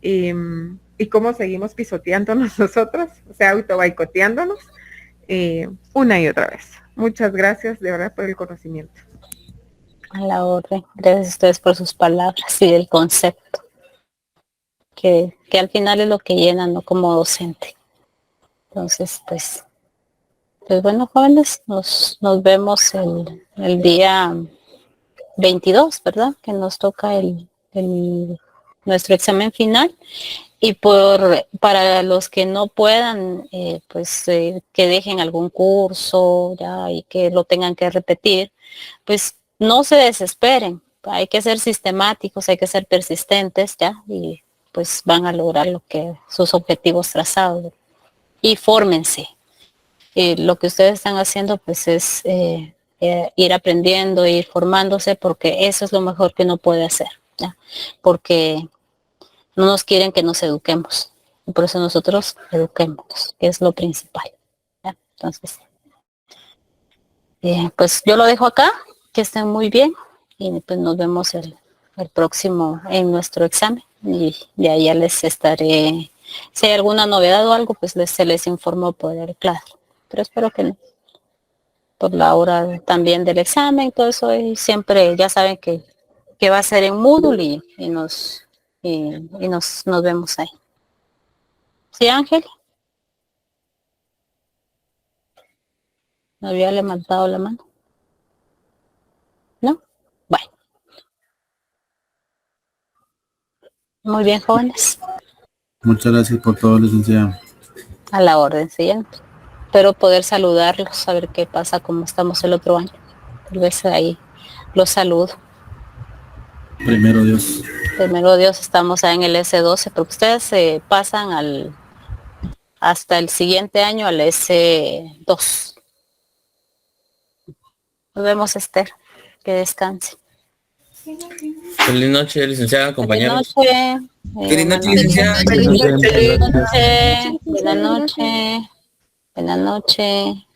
Y cómo seguimos pisoteándonos nosotros, o sea, autoboicoteándonos una y otra vez. Muchas gracias de verdad por el conocimiento. A la orden. Gracias a ustedes por sus palabras y el concepto. Que al final es lo que llena, ¿no? Como docente. Entonces, pues bueno, jóvenes, nos vemos el día 22, ¿verdad? Que nos toca nuestro examen final. Y para los que no puedan, que dejen algún curso ya y que lo tengan que repetir, pues no se desesperen. Hay que ser sistemáticos, hay que ser persistentes ya y pues van a lograr sus objetivos trazados. Y fórmense. Lo que ustedes están haciendo pues es ir aprendiendo, ir formándose, porque eso es lo mejor que uno puede hacer, ¿ya? Porque no nos quieren que nos eduquemos, y por eso nosotros eduquemos, que es lo principal, ¿ya? Entonces, pues yo lo dejo acá, que estén muy bien, y pues nos vemos el próximo en nuestro examen, y de ahí ya les estaré, si hay alguna novedad o algo, pues se les informó por el clase, pero espero que no, por la hora también del examen, todo eso, y siempre ya saben que va a ser en Moodle y nos vemos ahí. ¿Sí, Ángel? ¿No había levantado la mano? ¿No? Bueno. Muy bien, jóvenes. Muchas gracias por todo, licenciada. A la orden, siguiente. Espero poder saludarlos, saber qué pasa, cómo estamos el otro año. Tal vez ahí los saludo. Primero Dios. Primero Dios, estamos ahí en el S12, porque ustedes se pasan hasta el siguiente año al S2. Nos vemos, Esther. Que descanse. Feliz noche, licenciada, compañeros. Feliz noche, licenciada. Buenas noches. Buenas noches. Buenas noches.